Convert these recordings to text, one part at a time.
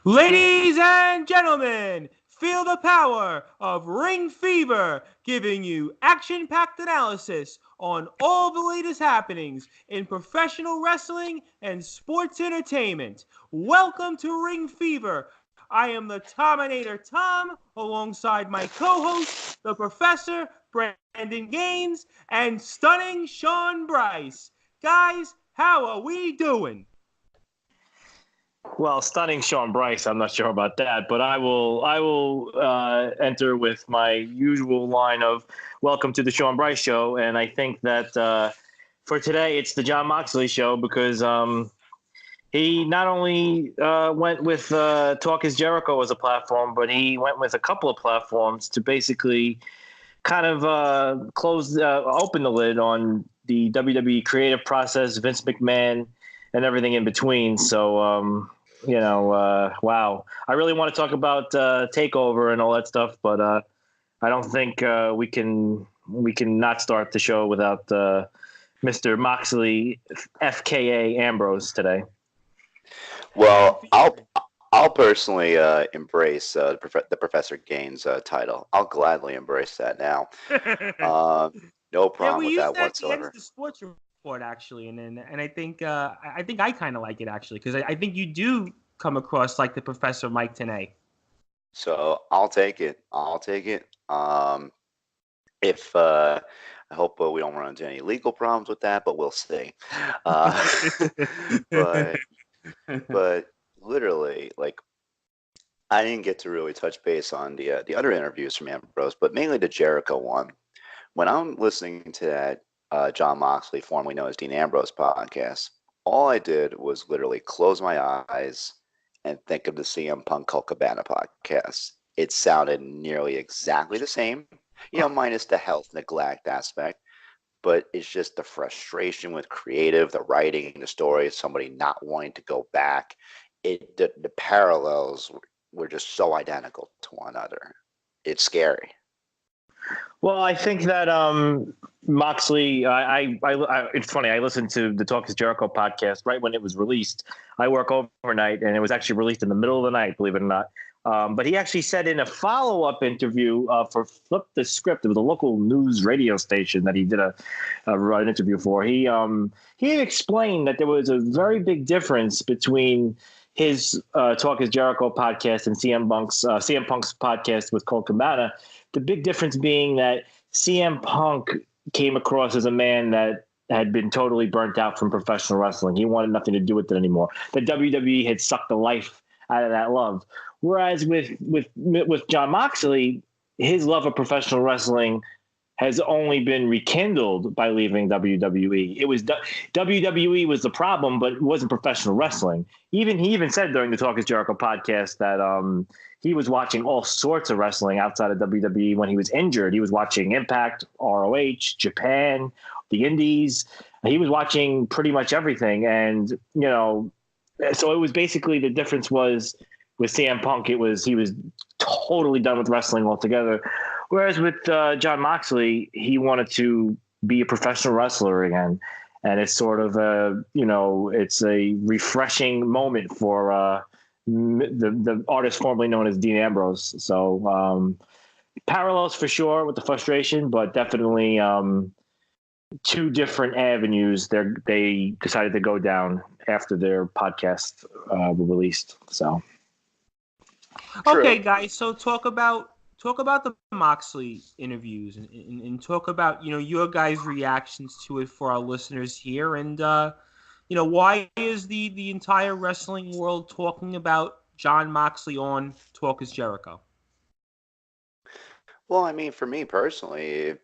Ladies and gentlemen, feel the power of Ringfever, giving you action-packed analysis on all the latest happenings in professional wrestling and sports entertainment. Welcome to Ringfever. I am the Terminator Tom, alongside my co-host, the Professor Brandon Gaines, and stunning Sean Bryce. Guys, how are we doing? Well, stunning Sean Bryce. I'm not sure about that, but I will enter with my usual line of "Welcome to the Sean Bryce Show," and I think that for today it's the John Moxley Show because he not only went with Talk Is Jericho as a platform, but he went with a couple of platforms to basically kind of open the lid on the WWE creative process, Vince McMahon, and everything in between. So, wow. I really want to talk about Takeover and all that stuff, but I don't think we can not start the show without Mr. Moxley, FKA Ambrose today. Well, I'll personally embrace the Professor Gaines title. I'll gladly embrace that now. No problem with that whatsoever. At the sports report, actually, and I think I kind of like it actually because I think you do come across like the Professor Mike Tenay. So I'll take it. If I hope we don't run into any legal problems with that, but we'll see. But literally, like, I didn't get to really touch base on the other interviews from Ambrose, but mainly the Jericho one. When I'm listening to that John Moxley, formerly known as Dean Ambrose podcast, all I did was literally close my eyes and think of the CM Punk Colt Cabana podcast. It sounded nearly exactly the same, minus the health neglect aspect. But it's just the frustration with creative, the writing, the story, somebody not wanting to go back. The parallels were just so identical to one another. It's scary. Well, I think that Moxley, it's funny. I listened to the Talk Is Jericho podcast right when it was released. I work overnight, and it was actually released in the middle of the night, believe it or not. But he actually said in a follow-up interview for Flip the Script, it was a local news radio station that he did an interview for. He explained that there was a very big difference between his Talk Is Jericho podcast and CM Punk's podcast with Colt Cabana. The big difference being that CM Punk came across as a man that had been totally burnt out from professional wrestling. He wanted nothing to do with it anymore. The WWE had sucked the life out of that love. Whereas with John Moxley, his love of professional wrestling has only been rekindled by leaving WWE. It was WWE was the problem, but it wasn't professional wrestling. He even said during the Talk Is Jericho podcast that he was watching all sorts of wrestling outside of WWE when he was injured. He was watching Impact, ROH, Japan, the Indies. He was watching pretty much everything, and so it was basically the difference was with CM Punk. He was totally done with wrestling altogether. Whereas with John Moxley, he wanted to be a professional wrestler again. And it's sort of it's a refreshing moment for the artist formerly known as Dean Ambrose. So parallels for sure with the frustration, but definitely two different avenues they decided to go down after their podcast were released. So. Okay, guys. So talk about the Moxley interviews and talk about your guys' reactions to it for our listeners here, and why is the entire wrestling world talking about John Moxley on Talk Is Jericho? Well, I mean, for me personally,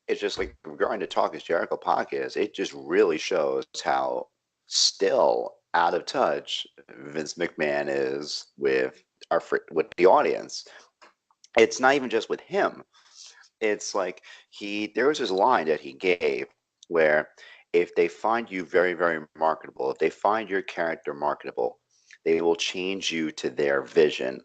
it's just like regarding the Talk Is Jericho podcast, it just really shows how still out of touch Vince McMahon is with the audience. It's not even just with him. It's like there was this line that he gave where if they find you very, very marketable, if they find your character marketable, they will change you to their vision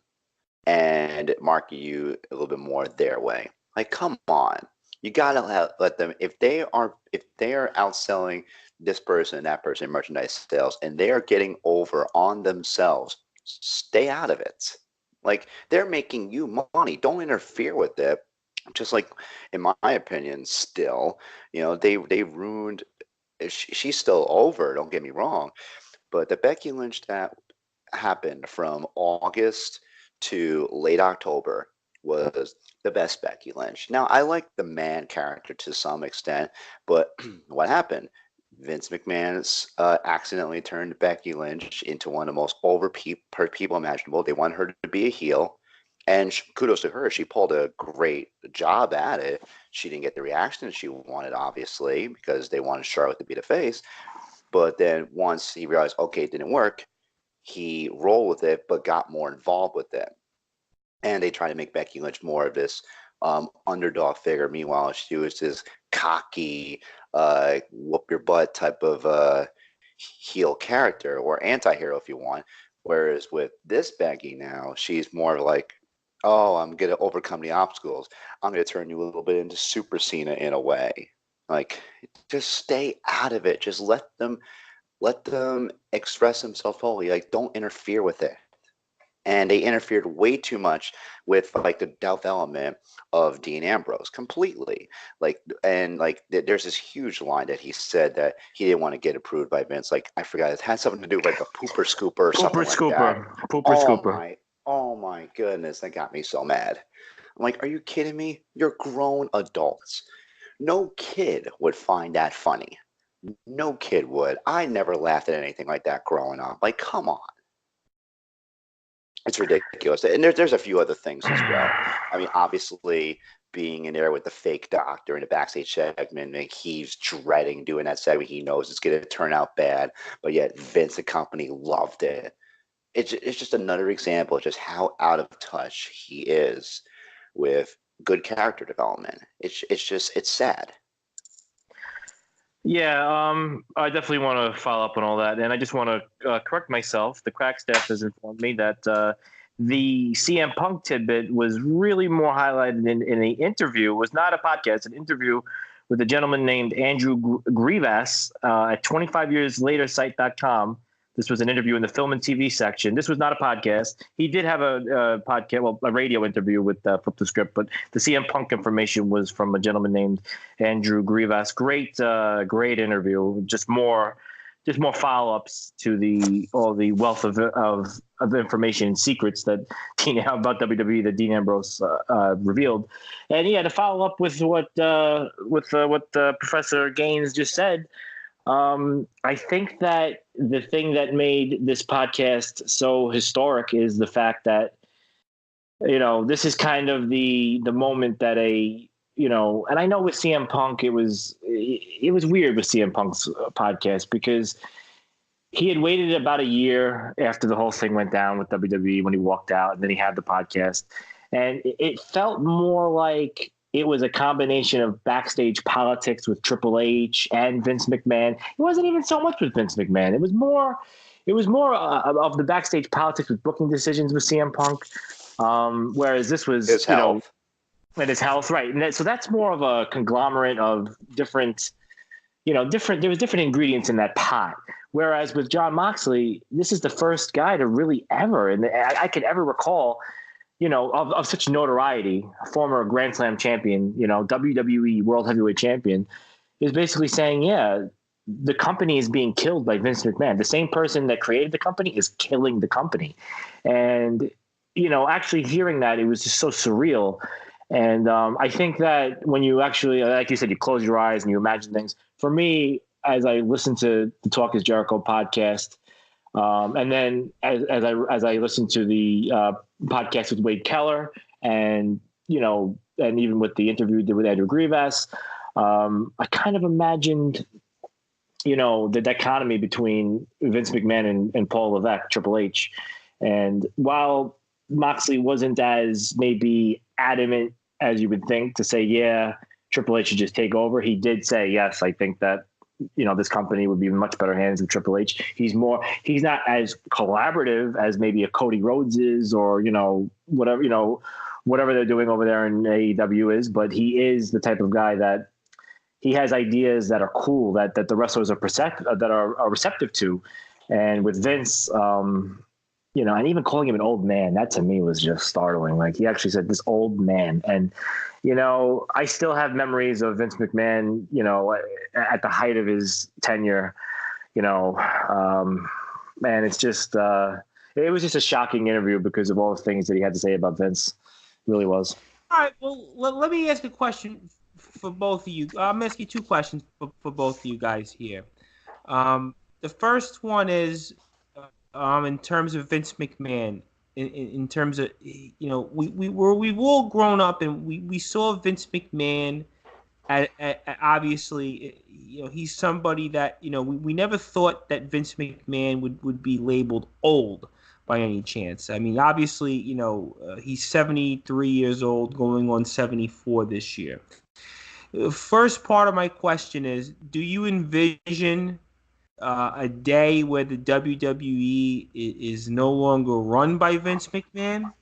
and market you a little bit more their way. Like, come on. You gotta let them, if they are outselling this person and that person in merchandise sales, and they are getting over on themselves, stay out of it. Like, they're making you money. Don't interfere with it. Just like, in my opinion, still, they ruined. She's still over. Don't get me wrong, but the Becky Lynch that happened from August to late October was the best Becky Lynch. Now, I like the man character to some extent, but what happened? Vince McMahon accidentally turned Becky Lynch into one of the most over people imaginable. They wanted her to be a heel, and kudos to her. She pulled a great job at it. She didn't get the reaction she wanted, obviously, because they wanted Charlotte to be the face. But then once he realized, okay, it didn't work, he rolled with it, but got more involved with it. And they tried to make Becky Lynch more of this underdog figure. Meanwhile, she was this cocky, whoop your butt type of heel character, or anti-hero if you want. Whereas with this Becky now, she's more like, oh, I'm going to overcome the obstacles. I'm going to turn you a little bit into Super Cena in a way. Like, just stay out of it. Just let them express themselves fully. Like, don't interfere with it. And they interfered way too much with like the development of Dean Ambrose completely. There's this huge line that he said that he didn't want to get approved by Vince. Like, I forgot, it had something to do with like a pooper scooper or something like that. Oh my goodness, that got me so mad. I'm like, are you kidding me? You're grown adults. No kid would find that funny. No kid would. I never laughed at anything like that growing up. Like, come on. It's ridiculous. And there's a few other things as well. I mean, obviously, being in there with the fake doctor in the backstage segment, like, he's dreading doing that segment. He knows it's going to turn out bad, but yet Vince and company loved it. It's just another example of just how out of touch he is with good character development. It's sad. Yeah, I definitely want to follow up on all that, and I just want to correct myself. The Crack staff has informed me that the CM Punk tidbit was really more highlighted in an interview. It was not a podcast, an interview with a gentleman named Andrew Grivas at 25 Years Later Site.com. This was an interview in the film and TV section. This was not a podcast. He did have a podcast, well, a radio interview with Flip the Script, but the CM Punk information was from a gentleman named Andrew Grivas. Great interview. Just more follow-ups to all the wealth of information and secrets that about WWE that Dean Ambrose revealed. And yeah, to follow up with what Professor Gaines just said. I think that the thing that made this podcast so historic is the fact that, this is kind of the moment that and I know with CM Punk, it was weird with CM Punk's podcast because he had waited about a year after the whole thing went down with WWE when he walked out, and then he had the podcast, and it felt more like it was a combination of backstage politics with Triple H and Vince McMahon. It wasn't even so much with Vince McMahon. It was more of the backstage politics with booking decisions with CM Punk. Whereas this was his health. And his health, right? And so that's more of a conglomerate of different. There was different ingredients in that pot. Whereas with Jon Moxley, this is the first guy to really ever, and I could ever recall, of such notoriety, a former Grand Slam champion, WWE World Heavyweight Champion, is basically saying, yeah, the company is being killed by Vince McMahon. The same person that created the company is killing the company. And, actually hearing that, it was just so surreal. And I think that when you actually, like you said, you close your eyes and you imagine things. For me, as I listen to the Talk is Jericho podcast, and then as I listened to the podcast with Wade Keller, and and even with the interview we did with Andrew Grivas, I kind of imagined, the dichotomy between Vince McMahon and Paul Levesque, Triple H. And while Moxley wasn't as maybe adamant as you would think to say, yeah, Triple H should just take over, he did say, yes, I think that this company would be in much better hands with Triple H. He's not as collaborative as maybe a Cody Rhodes is, or, whatever they're doing over there in AEW is, but he is the type of guy that he has ideas that are cool, that the wrestlers are receptive to. And with Vince, and even calling him an old man, that to me was just startling. Like, he actually said this old man. And, I still have memories of Vince McMahon, at the height of his tenure, man, it's just, it was just a shocking interview because of all the things that he had to say about Vince. It really was. All right, well, let me ask a question for both of you. I'm asking you two questions for both of you guys here. The first one is, in terms of Vince McMahon, in terms of, we've all grown up and we saw Vince McMahon obviously, he's somebody that, we never thought that Vince McMahon would be labeled old by any chance. I mean, obviously, he's 73 years old, going on 74 this year. The first part of my question is, do you envision a day where the WWE is no longer run by Vince McMahon?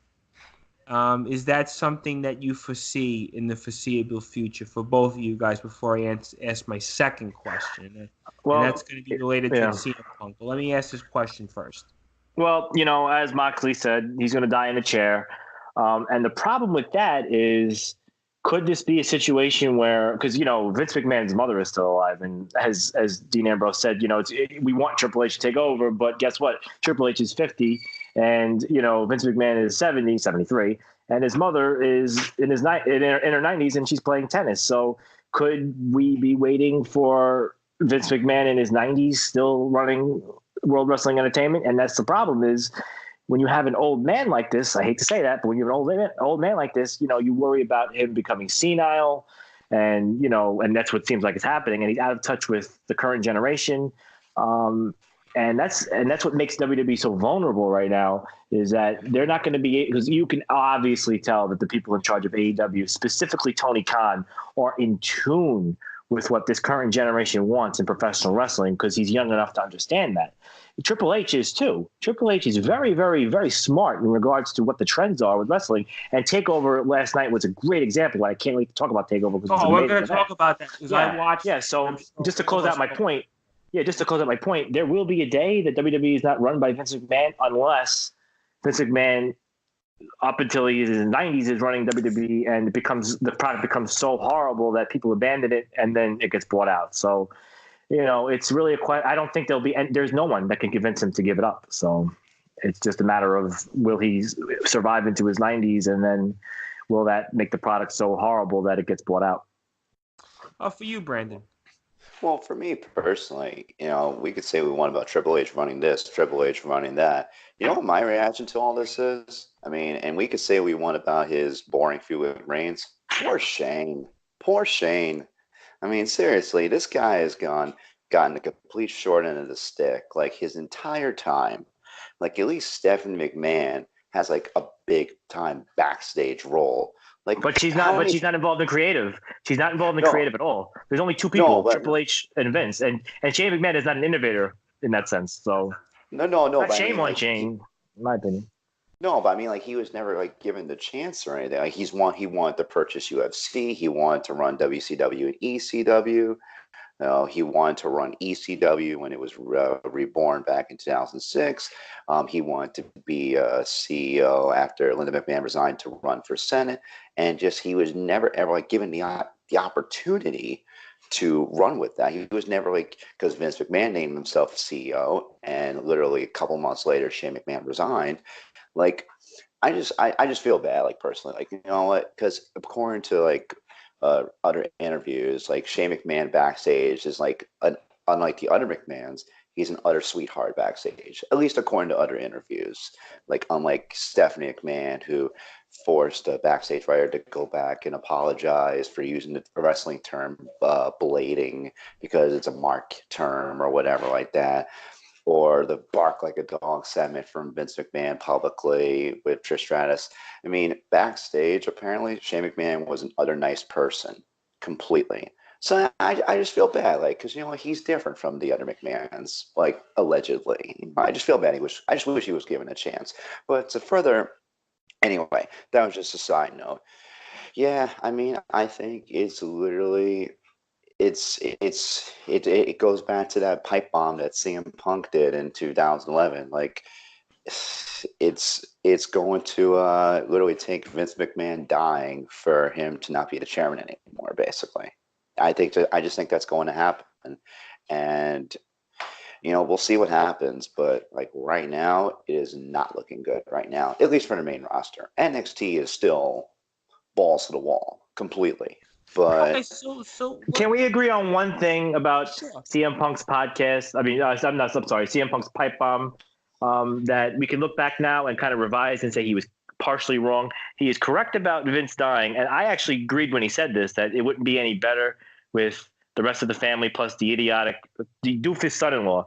Is that something that you foresee in the foreseeable future for both of you guys before I ask my second question? Well, and that's going to be related to CM Punk. But let me ask this question first. Well, as Moxley said, he's going to die in a chair. And the problem with that is, could this be a situation where, because, Vince McMahon's mother is still alive, and as Dean Ambrose said, we want Triple H to take over, but guess what? Triple H is 50, and, Vince McMahon is 70, 73, and his mother is in her 90s, and she's playing tennis. So could we be waiting for Vince McMahon in his 90s still running World Wrestling Entertainment? And that's the problem, is when you have an old man like this, I hate to say that, but when you have an old man like this, you worry about him becoming senile, and and that's what seems like is happening, and he's out of touch with the current generation. And that's what makes WWE so vulnerable right now, is that they're not going to be, because you can obviously tell that the people in charge of AEW, specifically Tony Khan, are in tune with what this current generation wants in professional wrestling, because he's young enough to understand that. Triple H is too. Triple H is very, very, very smart in regards to what the trends are with wrestling. And Takeover last night was a great example. I can't wait to talk about Takeover. We're going to talk about that, because I watched. Yeah, so just to close out my point, there will be a day that WWE is not run by Vince McMahon, unless Vince McMahon, up until he's in his 90s, is running WWE, and the product becomes so horrible that people abandon it, and then it gets bought out. So, it's really I don't think there's no one that can convince him to give it up. So it's just a matter of, will he survive into his 90s, and then will that make the product so horrible that it gets bought out? For you, Brandon. Well, for me personally, we could say we want about Triple H running this, Triple H running that. You know what my reaction to all this is? I mean, and we could say we want about his boring feud with Reigns. Poor Shane. I mean, seriously, this guy has gotten the complete short end of the stick, like, his entire time. Like, at least Stephanie McMahon has, like, a big time backstage role. Like, but she's not. She's not involved in creative. She's not involved in creative at all. There's only two people: Triple H and Vince. And Shane McMahon is not an innovator in that sense. So no. Shame on Shane, in my opinion. No, but I mean, like, he was never, like, given the chance or anything. Like, he wanted to purchase UFC. He wanted to run WCW and ECW. He wanted to run ECW when it was reborn back in 2006. He wanted to be a CEO after Linda McMahon resigned to run for Senate, and just, he was never ever, like, given the opportunity to run with that. He was never, like, because Vince McMahon named himself CEO, and literally a couple months later, Shane McMahon resigned. Like, I just feel bad, like, personally, like, you know what? Because according to, like, other interviews, like, Shane McMahon backstage is like, unlike the other McMahons, he's an utter sweetheart backstage, at least according to other interviews. Like, unlike Stephanie McMahon, who forced a backstage writer to go back and apologize for using the wrestling term blading, because it's a mark term or whatever like that. Or the bark like a dog segment from Vince McMahon publicly with Trish Stratus. I mean, backstage, apparently, Shane McMahon was an utter nice person, completely. So I just feel bad, like, because, he's different from the other McMahons, like, allegedly. I just feel bad. I just wish he was given a chance. But anyway, that was just a side note. Yeah, I mean, I think it's literally... It goes back to that pipe bomb that CM Punk did in 2011. Like, it's going to literally take Vince McMahon dying for him to not be the chairman anymore. Basically, I just think that's going to happen, and we'll see what happens. But like right now, it is not looking good right now, at least for the main roster. NXT is still balls to the wall completely. But Okay, so Can we agree on one thing about sure. CM Punk's podcast? I mean, I'm sorry, CM Punk's pipe bomb. That we can look back now and kind of revise and say he was partially wrong. He is correct about Vince dying, and I actually agreed when he said this that it wouldn't be any better with the rest of the family plus the doofus son-in-law.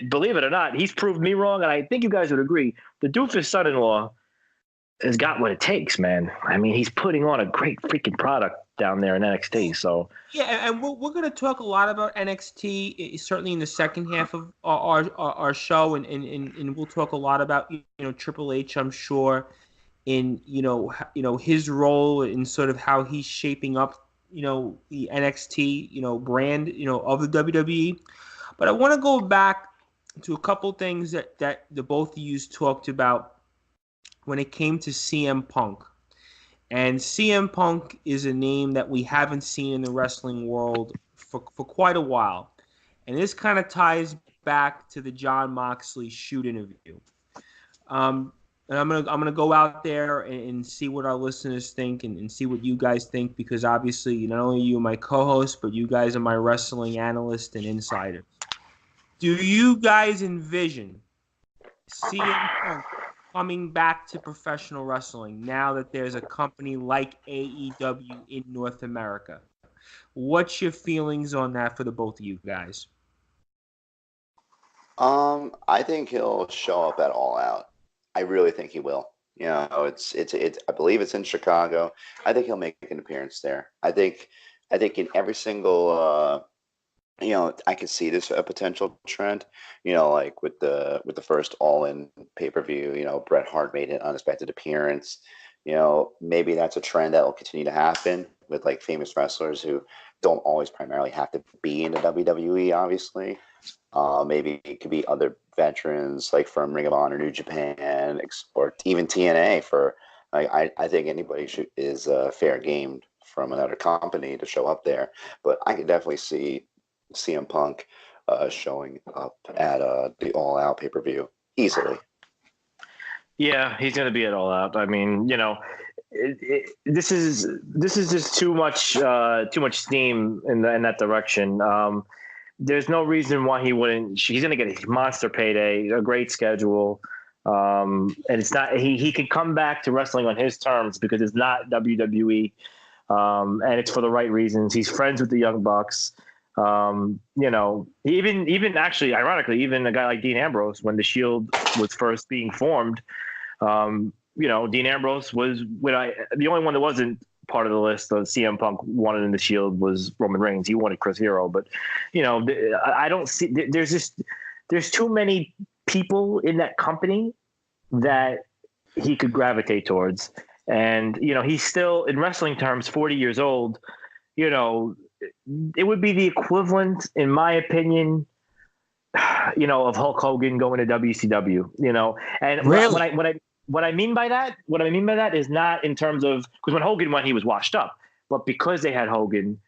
Believe it or not, he's proved me wrong, and I think you guys would agree. The doofus son-in-law has got what it takes, man. I mean, he's putting on a great freaking product down there in NXT. So Yeah, and we're going to talk a lot about NXT, certainly in the second half of our show, and we'll talk a lot about Triple H, I'm sure, in his role in sort of how he's shaping up the NXT brand of the WWE. But I want to go back to a couple things that the both of you talked about when it came to CM Punk. And CM Punk is a name that we haven't seen in the wrestling world for quite a while. And this kind of ties back to the Jon Moxley shoot interview. And I'm gonna go out there and see what our listeners think and see what you guys think, because obviously not only are you my co-host, but you guys are my wrestling analyst and insider. Do you guys envision CM Punk coming back to professional wrestling now that there's a company like AEW in North America? What's your feelings on that for the both of you guys? I think he'll show up at All Out. I really think he will. It's I believe it's in Chicago. I think he'll make an appearance there. I think in every single I could see this a potential trend. Like with the first All In pay-per-view, Bret Hart made an unexpected appearance. Maybe that's a trend that will continue to happen with like famous wrestlers who don't always primarily have to be in the WWE, obviously. Maybe it could be other veterans like from Ring of Honor, New Japan, or even TNA. For I think anybody is fair game from another company to show up there. But I could definitely see CM Punk showing up at the All Out pay-per-view easily. yeah, he's going to be at All Out. I mean, this is just too much steam in that direction. There's no reason why he wouldn't. He's going to get a monster payday, a great schedule, and it's not. He could come back to wrestling on his terms because it's not WWE, and it's for the right reasons. He's friends with the Young Bucks. Even actually, ironically, even a guy like Dean Ambrose, when the Shield was first being formed, Dean Ambrose was the only one that wasn't part of the list of CM Punk wanted in the Shield was Roman Reigns. He wanted Chris Hero, but I don't see. There's too many people in that company that he could gravitate towards, and he's still in wrestling terms 40 years old. It would be the equivalent, in my opinion, of Hulk Hogan going to WCW. And Really? what I mean by that is not in terms of, because when Hogan went, he was washed up, but because they had Hogan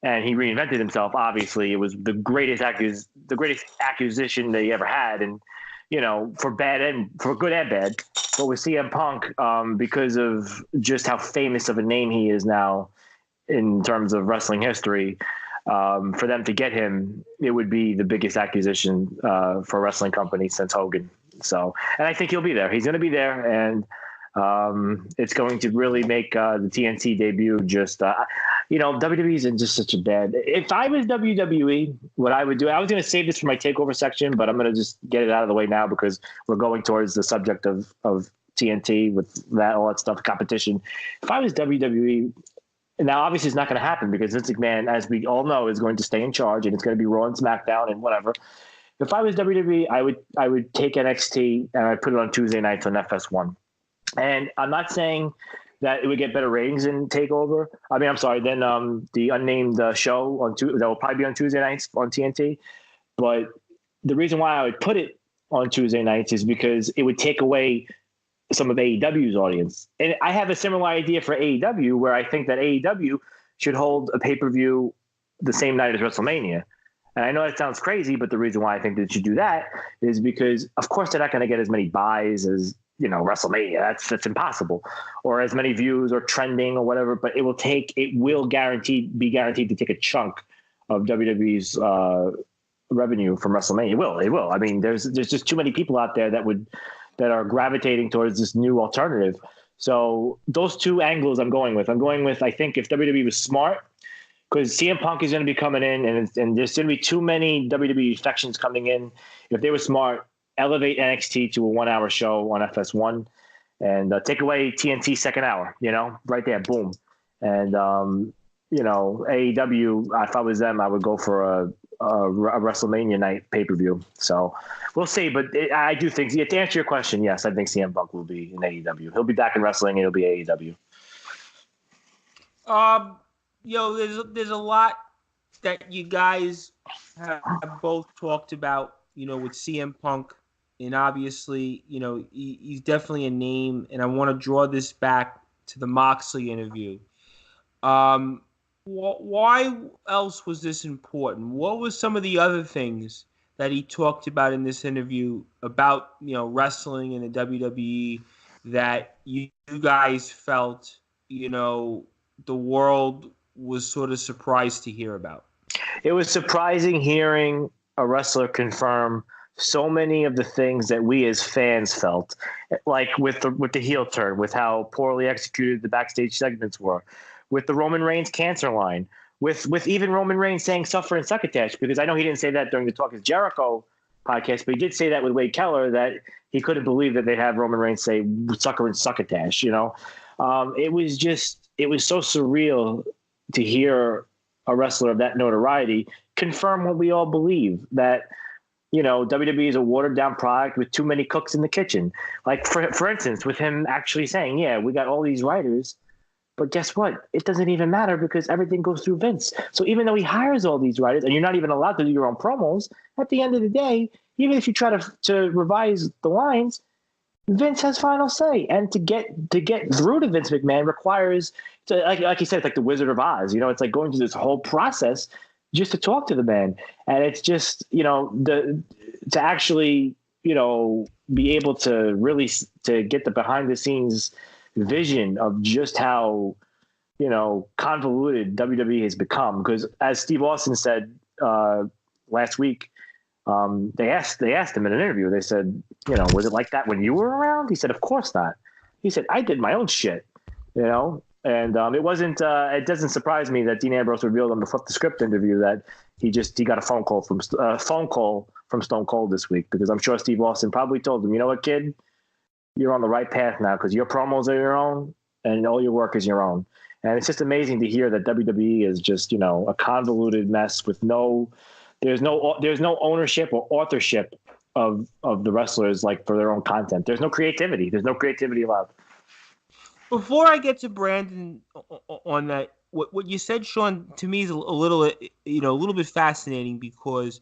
and he reinvented himself, obviously it was the greatest acquisition they ever had, and for good and bad. But with CM Punk, because of just how famous of a name he is now in terms of wrestling history, for them to get him, it would be the biggest acquisition for a wrestling company since Hogan. So, and I think he'll be there. He's going to be there, and it's going to really make the TNT debut just, WWE's in just such a bad. If I was WWE, what I would do, I was going to save this for my takeover section, but I'm going to just get it out of the way now because we're going towards the subject of TNT with all that stuff, competition. If I was WWE, now obviously it's not going to happen because Vince McMahon, as we all know, is going to stay in charge, and it's going to be Raw and SmackDown and whatever. If I was WWE, I would take NXT and I'd put it on Tuesday nights on FS1. And I'm not saying that it would get better ratings in Takeover. I mean, I'm sorry, then the unnamed show that will probably be on Tuesday nights on TNT. But the reason why I would put it on Tuesday nights is because it would take away some of AEW's audience. And I have a similar idea for AEW, where I think that AEW should hold a pay-per-view the same night as WrestleMania. And I know that sounds crazy, but the reason why I think they should do that is because, of course, they're not going to get as many buys as, WrestleMania. That's impossible, or as many views or trending or whatever. But it will be guaranteed to take a chunk of WWE's revenue from WrestleMania. It will. I mean, there's just too many people out there that are gravitating towards this new alternative. So those two angles I'm going with. I think if WWE was smart, because CM Punk is going to be coming in, and there's going to be too many WWE factions coming in. If they were smart, elevate NXT to a 1 hour show on FS1 and take away TNT second hour, right there, boom. And, AEW, if I was them, I would go for a WrestleMania night pay-per-view. So we'll see. But I do think, to answer your question, yes, I think CM Punk will be in AEW. He'll be back in wrestling, and it'll be AEW. There's a lot that you guys have both talked about, with CM Punk. And obviously, he's definitely a name. And I want to draw this back to the Moxley interview. Why else was this important? What was some of the other things that he talked about in this interview about, wrestling in the WWE that you guys felt, the world was sort of surprised to hear about? It was surprising hearing a wrestler confirm so many of the things that we as fans felt, like with the heel turn, with how poorly executed the backstage segments were, with the Roman Reigns cancer line, with even Roman Reigns saying "suffer and succotash," because I know he didn't say that during the Talk Is Jericho podcast, but he did say that with Wade Keller, that he couldn't believe that they'd have Roman Reigns say "sucker and succotash." It was so surreal to hear a wrestler of that notoriety confirm what we all believe, that WWE is a watered down product with too many cooks in the kitchen. Like for instance, with him actually saying, yeah, we got all these writers, but guess what? It doesn't even matter because everything goes through Vince. So even though he hires all these writers and you're not even allowed to do your own promos, at the end of the day, even if you try to revise the lines, Vince has final say. And to get through to Vince McMahon requires, like you said, it's like the Wizard of Oz. It's like going through this whole process just to talk to the man. And it's just, to actually, be able to really to get the behind the scenes vision of just how, convoluted WWE has become. Because as Steve Austin said last week, they asked him in an interview, they said, was it like that when you were around? He said, of course not. He said, I did my own shit, And it wasn't. It doesn't surprise me that Dean Ambrose revealed on the Flip the Script interview that he got a phone call from Stone Cold this week, because I'm sure Steve Austin probably told him, you know what, kid, you're on the right path now because your promos are your own and all your work is your own. And it's just amazing to hear that WWE is just a convoluted mess with there's no ownership or authorship of the wrestlers, like, for their own content. There's no creativity. There's no creativity allowed. Before I get to Brandon on that, what you said, Sean, to me is a little bit fascinating because,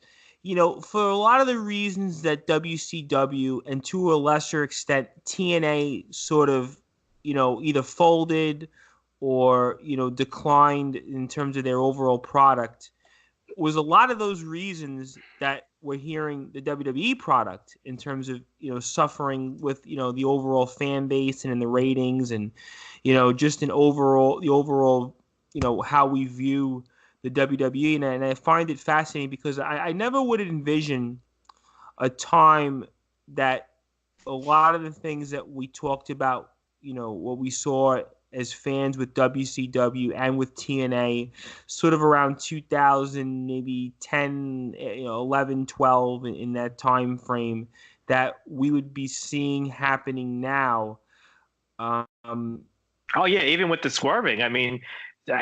for a lot of the reasons that WCW and to a lesser extent TNA sort of, either folded or, declined in terms of their overall product, was a lot of those reasons that we're hearing the WWE product in terms of, suffering with, the overall fan base and in the ratings and, just the overall, how we view the WWE. And I find it fascinating because I never would envision a time that a lot of the things that we talked about, what we saw as fans with WCW and with TNA sort of around 2000, maybe 10, 11, 12 in that time frame, that we would be seeing happening now. Oh yeah, even with the swerving, I mean,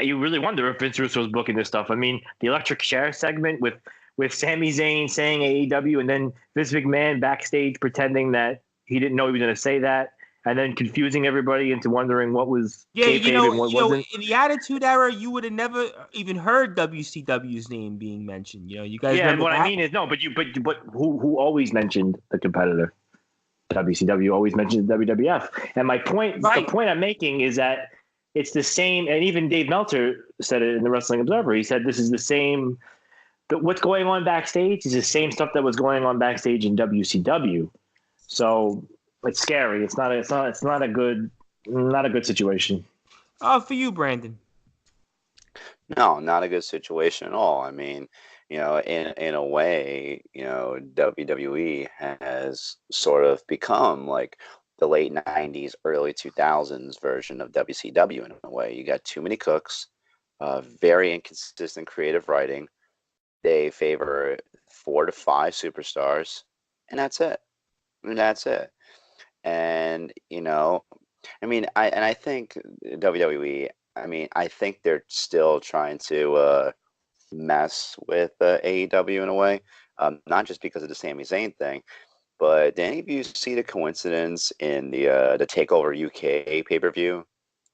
you really wonder if Vince Russo was booking this stuff. I mean, the electric chair segment with Sami Zayn saying AEW and then Vince McMahon backstage pretending that he didn't know he was going to say that, and then confusing everybody into wondering what was Yeah, kayfabe and what wasn't. in the Attitude Era, you would have never even heard WCW's name being mentioned. You guys Yeah, and remember what that? I mean is no, but who always mentioned the competitor? WCW always mentions WWF. And my point, Right. the point I'm making is that it's the same. And even Dave Meltzer said it in the Wrestling Observer. He said this is the same. But what's going on backstage is the same stuff that was going on backstage in WCW. So it's scary. It's not a good situation. For you, Brandon. No, not a good situation at all. I mean, in a way, WWE has sort of become like the late 90s, early 2000s version of WCW in a way. You got too many cooks, very inconsistent creative writing. They favor 4 to 5 superstars, and that's it. And that's it. And, I think WWE, I think they're still trying to mess with AEW in a way, not just because of the Sami Zayn thing, but did any of you see the coincidence in the Takeover UK pay-per-view,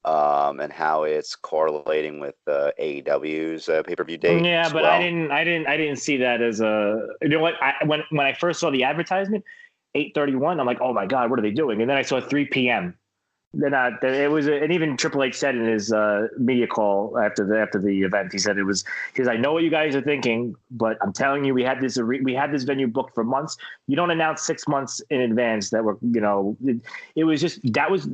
and how it's correlating with AEW's pay-per-view date Yeah, as but well? I didn't see that as a. You know what? When I first saw the advertisement, 8:31, I'm like, oh my god, what are they doing? And then I saw 3 p.m. They're not. It was, and even Triple H said in his media call after the event, he said I know what you guys are thinking, but I'm telling you, we had this venue booked for months. You don't announce 6 months in advance that it was just that was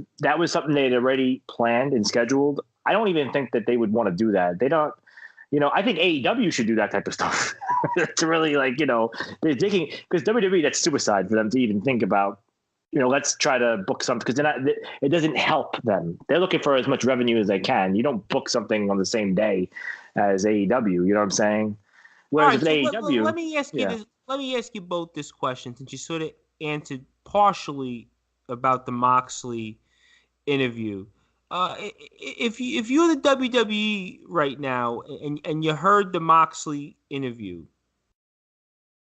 something they had already planned and scheduled. I don't even think that they would want to do that. They don't. I think AEW should do that type of stuff to really they're digging, because WWE, that's suicide for them to even think about. Let's try to book something, because it doesn't help them. They're looking for as much revenue as they can. You don't book something on the same day as AEW. You know what I'm saying? Whereas with AEW, let me ask you this. Let me ask you both this question, since you sort of answered partially about the Moxley interview. If you're the WWE right now and you heard the Moxley interview,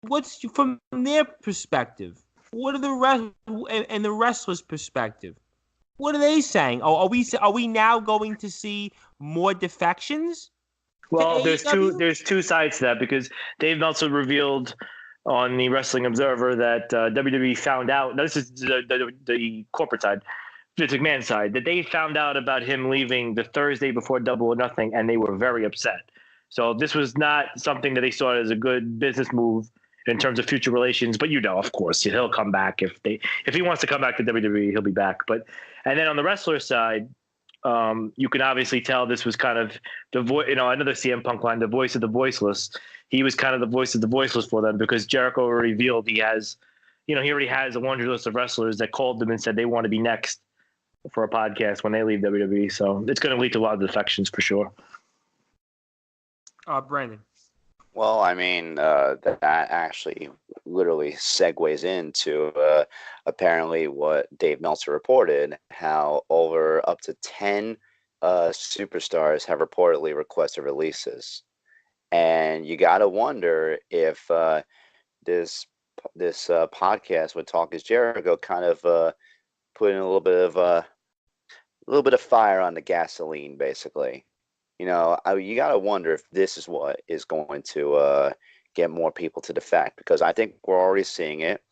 what's from their perspective? What are the wrestlers' perspective? What are they saying? Are we now going to see more defections? Well, there's two sides to that, because Dave Meltzer revealed on the Wrestling Observer that WWE found out. This is the corporate side, Vince McMahon side, that they found out about him leaving the Thursday before Double or Nothing, and they were very upset. So this was not something that they saw as a good business move in terms of future relations. But of course, he'll come back if he wants to come back to WWE, he'll be back. And then on the wrestler side, you can obviously tell this was kind of the voice. Another CM Punk line, the voice of the voiceless. He was kind of the voice of the voiceless for them, because Jericho revealed he already has a laundry list of wrestlers that called them and said they want to be next for a podcast when they leave WWE. So it's going to lead to a lot of defections for sure. Brandon. Well, that actually literally segues into apparently what Dave Meltzer reported, how over up to 10 superstars have reportedly requested releases. And you got to wonder if this podcast with Talk is Jericho kind of put in a little bit of fire on the gasoline, basically. You got to wonder if this is what is going to get more people to defect, because I think we're already seeing it.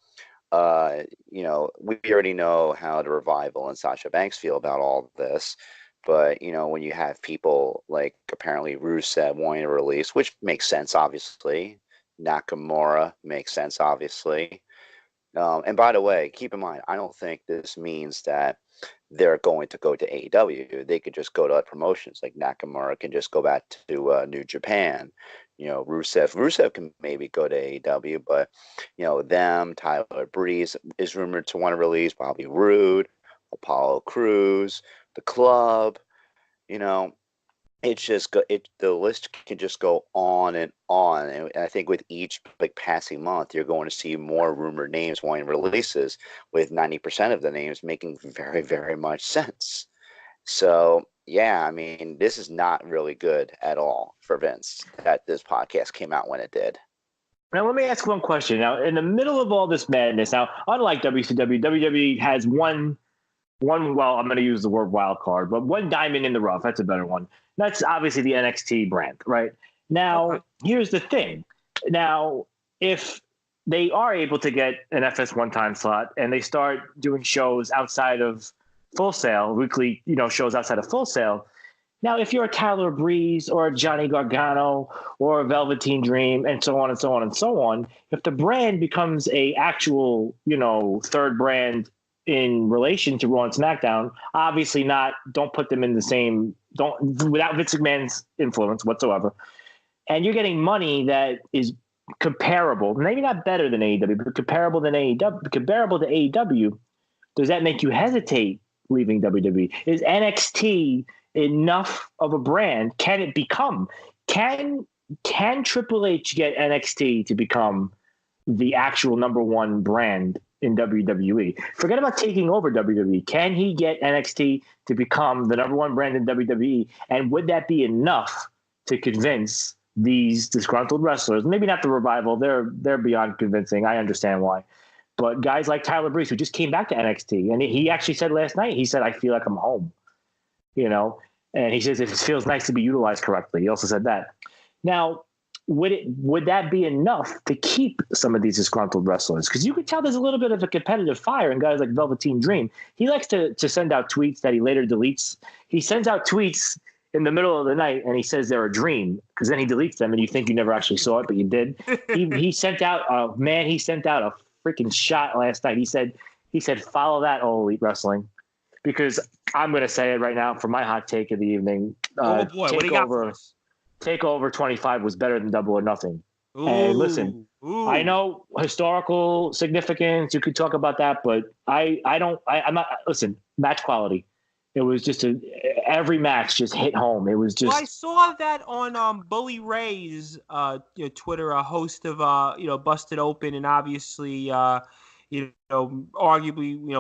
We already know how the Revival and Sasha Banks feel about all this. But, when you have people like apparently Rusev wanting to release, which makes sense, obviously. Nakamura makes sense, obviously. And by the way, keep in mind, I don't think this means that they're going to go to AEW. They could just go to other promotions. Like Nakamura can just go back to New Japan. Rusev can maybe go to AEW, but Tyler Breeze is rumored to want to release, Bobby Roode, Apollo Crews, the Club. The list can just go on and on. And I think with each passing month, you're going to see more rumored names wanting releases, with 90% of the names making very, very much sense. So, yeah, this is not really good at all for Vince that this podcast came out when it did. Now, let me ask one question. Now, in the middle of all this madness, now, unlike WCW, WWE has one well, I'm going to use the word wild card, but one diamond in the rough. That's a better one. That's obviously the NXT brand, right? Now, here's the thing. Now, if they are able to get an FS1 time slot and they start doing shows outside of Full Sail, weekly, shows outside of Full Sail. Now, if you're a Tyler Breeze or a Johnny Gargano or a Velveteen Dream and so on and so on and so on, if the brand becomes a actual, third brand in relation to Raw and SmackDown, obviously don't put them in the same, without Vince McMahon's influence whatsoever. And you're getting money that is comparable, maybe not better than AEW, but comparable to AEW. Does that make you hesitate leaving WWE? Is NXT enough of a brand? Can it become? Can Triple H get NXT to become the actual number one brand in WWE? Forget about taking over WWE. Can he get NXT to become the number one brand in WWE? And would that be enough to convince these disgruntled wrestlers? Maybe not the Revival. They're beyond convincing. I understand why. But guys like Tyler Breeze, who just came back to NXT, and he actually said last night, he said, I feel like I'm home, and he says it feels nice to be utilized correctly. He also said that. Now, would that be enough to keep some of these disgruntled wrestlers? Because you could tell there's a little bit of a competitive fire in guys like Velveteen Dream. He likes to send out tweets that he later deletes. He sends out tweets in the middle of the night and he says they're a dream, because then he deletes them and you think you never actually saw it, but you did. He sent out a freaking shot last night. He said, follow that, All Elite Wrestling, because I'm going to say it right now for my hot take of the evening. Oh boy, what do you got for us? Takeover 25 was better than Double or Nothing. Ooh, and listen, I know historical significance. You could talk about that, but I'm not. Listen, match quality. It was just every match just hit home. It was just. Well, I saw that on Bully Ray's Twitter, a host of Busted Open, and obviously arguably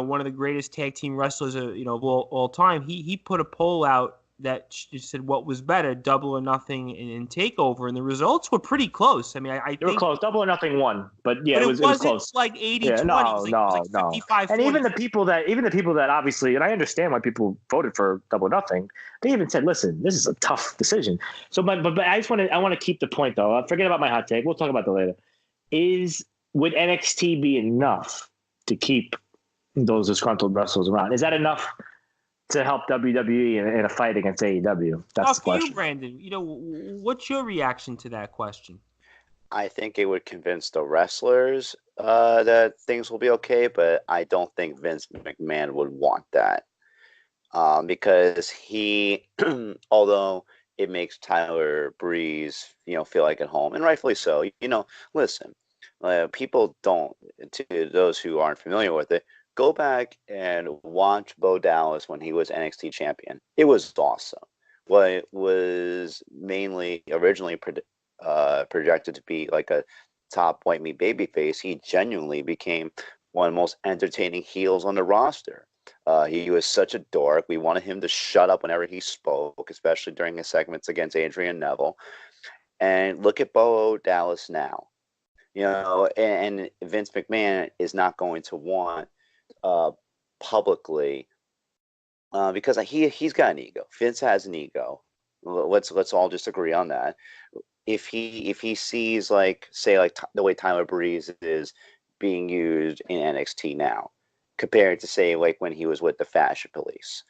one of the greatest tag team wrestlers of all time. He put a poll out that said what was better, Double or Nothing and Takeover, and the results were pretty close. I mean, I think they were close. Double or Nothing won, but yeah, but it was close. Like 80-20. Yeah, no. 55-40. And even the people that obviously, and I understand why people voted for Double or Nothing, they even said, "Listen, this is a tough decision." So, but I want to keep the point though. Forget about my hot take. We'll talk about that later. Would NXT be enough to keep those disgruntled wrestlers around? Is that enough to help WWE in a fight against AEW? That's the question. For you, Brandon, what's your reaction to that question? I think it would convince the wrestlers that things will be okay, but I don't think Vince McMahon would want that because he, although it makes Tyler Breeze, feel like at home, and rightfully so. Listen, people don't. To those who aren't familiar with it, go back and watch Bo Dallas when he was NXT champion. It was awesome. What was originally projected to be like a top white meat babyface, he genuinely became one of the most entertaining heels on the roster. He was such a dork. We wanted him to shut up whenever he spoke, especially during his segments against Adrian Neville. And look at Bo Dallas now. And Vince McMahon is not going to want publicly because he's got an ego. Vince has an ego. Let's all just agree on that. If he sees the way Tyler Breeze is being used in NXT now, compared to say like when he was with the Fashion Police,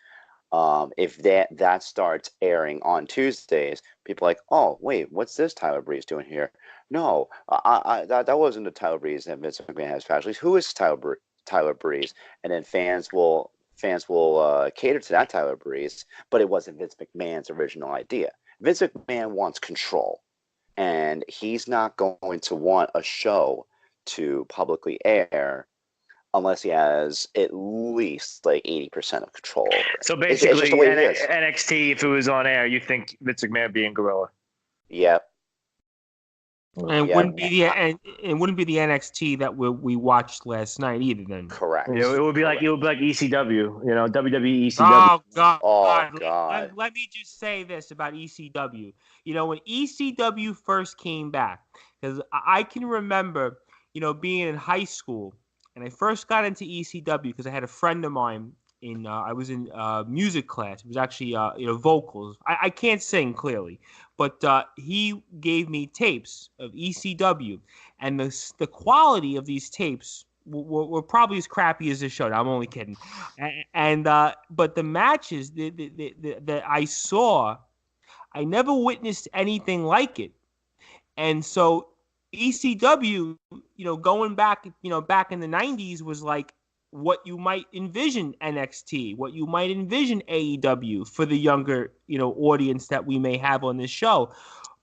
if that starts airing on Tuesdays, people are like, oh wait, what's this Tyler Breeze doing here? No, that wasn't the Tyler Breeze that Vince McMahon has Fashion Police. Who is Tyler Breeze? And then fans will cater to that Tyler Breeze, but it wasn't Vince McMahon's original idea. Vince McMahon wants control, and he's not going to want a show to publicly air unless he has at least like 80% of control over it. So basically, NXT, if it was on air, you think Vince McMahon being gorilla? Yep. And wouldn't be the NXT that we watched last night either. Then correct. It would be like ECW, WWE ECW. Oh God! Let me just say this about ECW. When ECW first came back, because I can remember, being in high school, and I first got into ECW because I had a friend of mine I was in music class. It was actually vocals. I can't sing clearly, but he gave me tapes of ECW, and the quality of these tapes were probably as crappy as this show. I'm only kidding. And but the matches that I saw, I never witnessed anything like it. And so ECW, going back, back in the 90s was like what you might envision NXT, what you might envision AEW for the younger, audience that we may have on this show.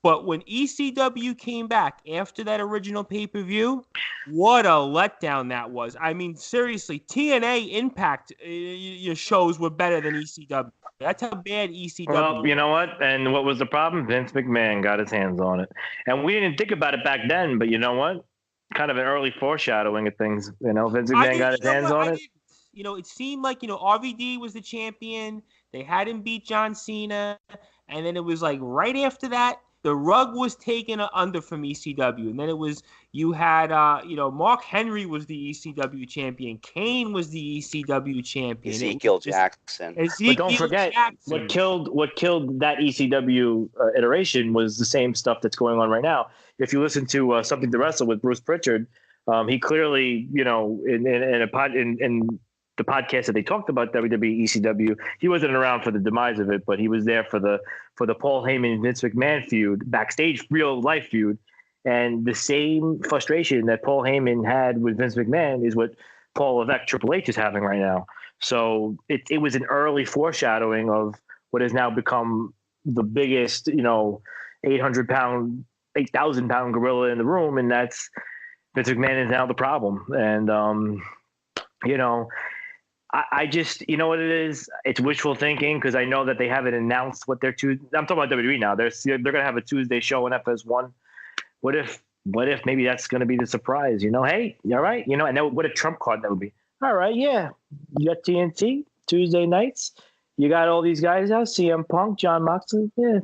But when ECW came back after that original pay-per-view, what a letdown that was. I mean, seriously, TNA Impact your shows were better than ECW. That's how bad ECW Well, you know what? And what was the problem? Vince McMahon got his hands on it. And we didn't think about it back then, but you know what? Kind of an early foreshadowing of things. Vince McMahon got his hands on it. It seemed like, RVD was the champion. They had him beat John Cena. And then it was like right after that, the rug was taken under from ECW. And then it was, you had, Mark Henry was the ECW champion. Kane was the ECW champion. Ezekiel Jackson. But don't forget, what killed that ECW iteration was the same stuff that's going on right now. If you listen to Something to Wrestle with Bruce Pritchard, he clearly, in the podcast that they talked about WWE ECW, he wasn't around for the demise of it, but he was there for the Paul Heyman Vince McMahon feud, backstage real life feud, and the same frustration that Paul Heyman had with Vince McMahon is what Paul Levesque Triple H is having right now. So it was an early foreshadowing of what has now become the biggest 8,000 pound gorilla in the room, and that's Vince McMahon is now the problem. And I just, what it is? It's wishful thinking because I know that they haven't announced what their I'm talking about WWE now. They're going to have a Tuesday show in FS1. What if maybe that's going to be the surprise? Hey, all right, and what a trump card that would be. All right, yeah, you got TNT Tuesday nights. You got all these guys out: CM Punk, John Moxley. Yeah,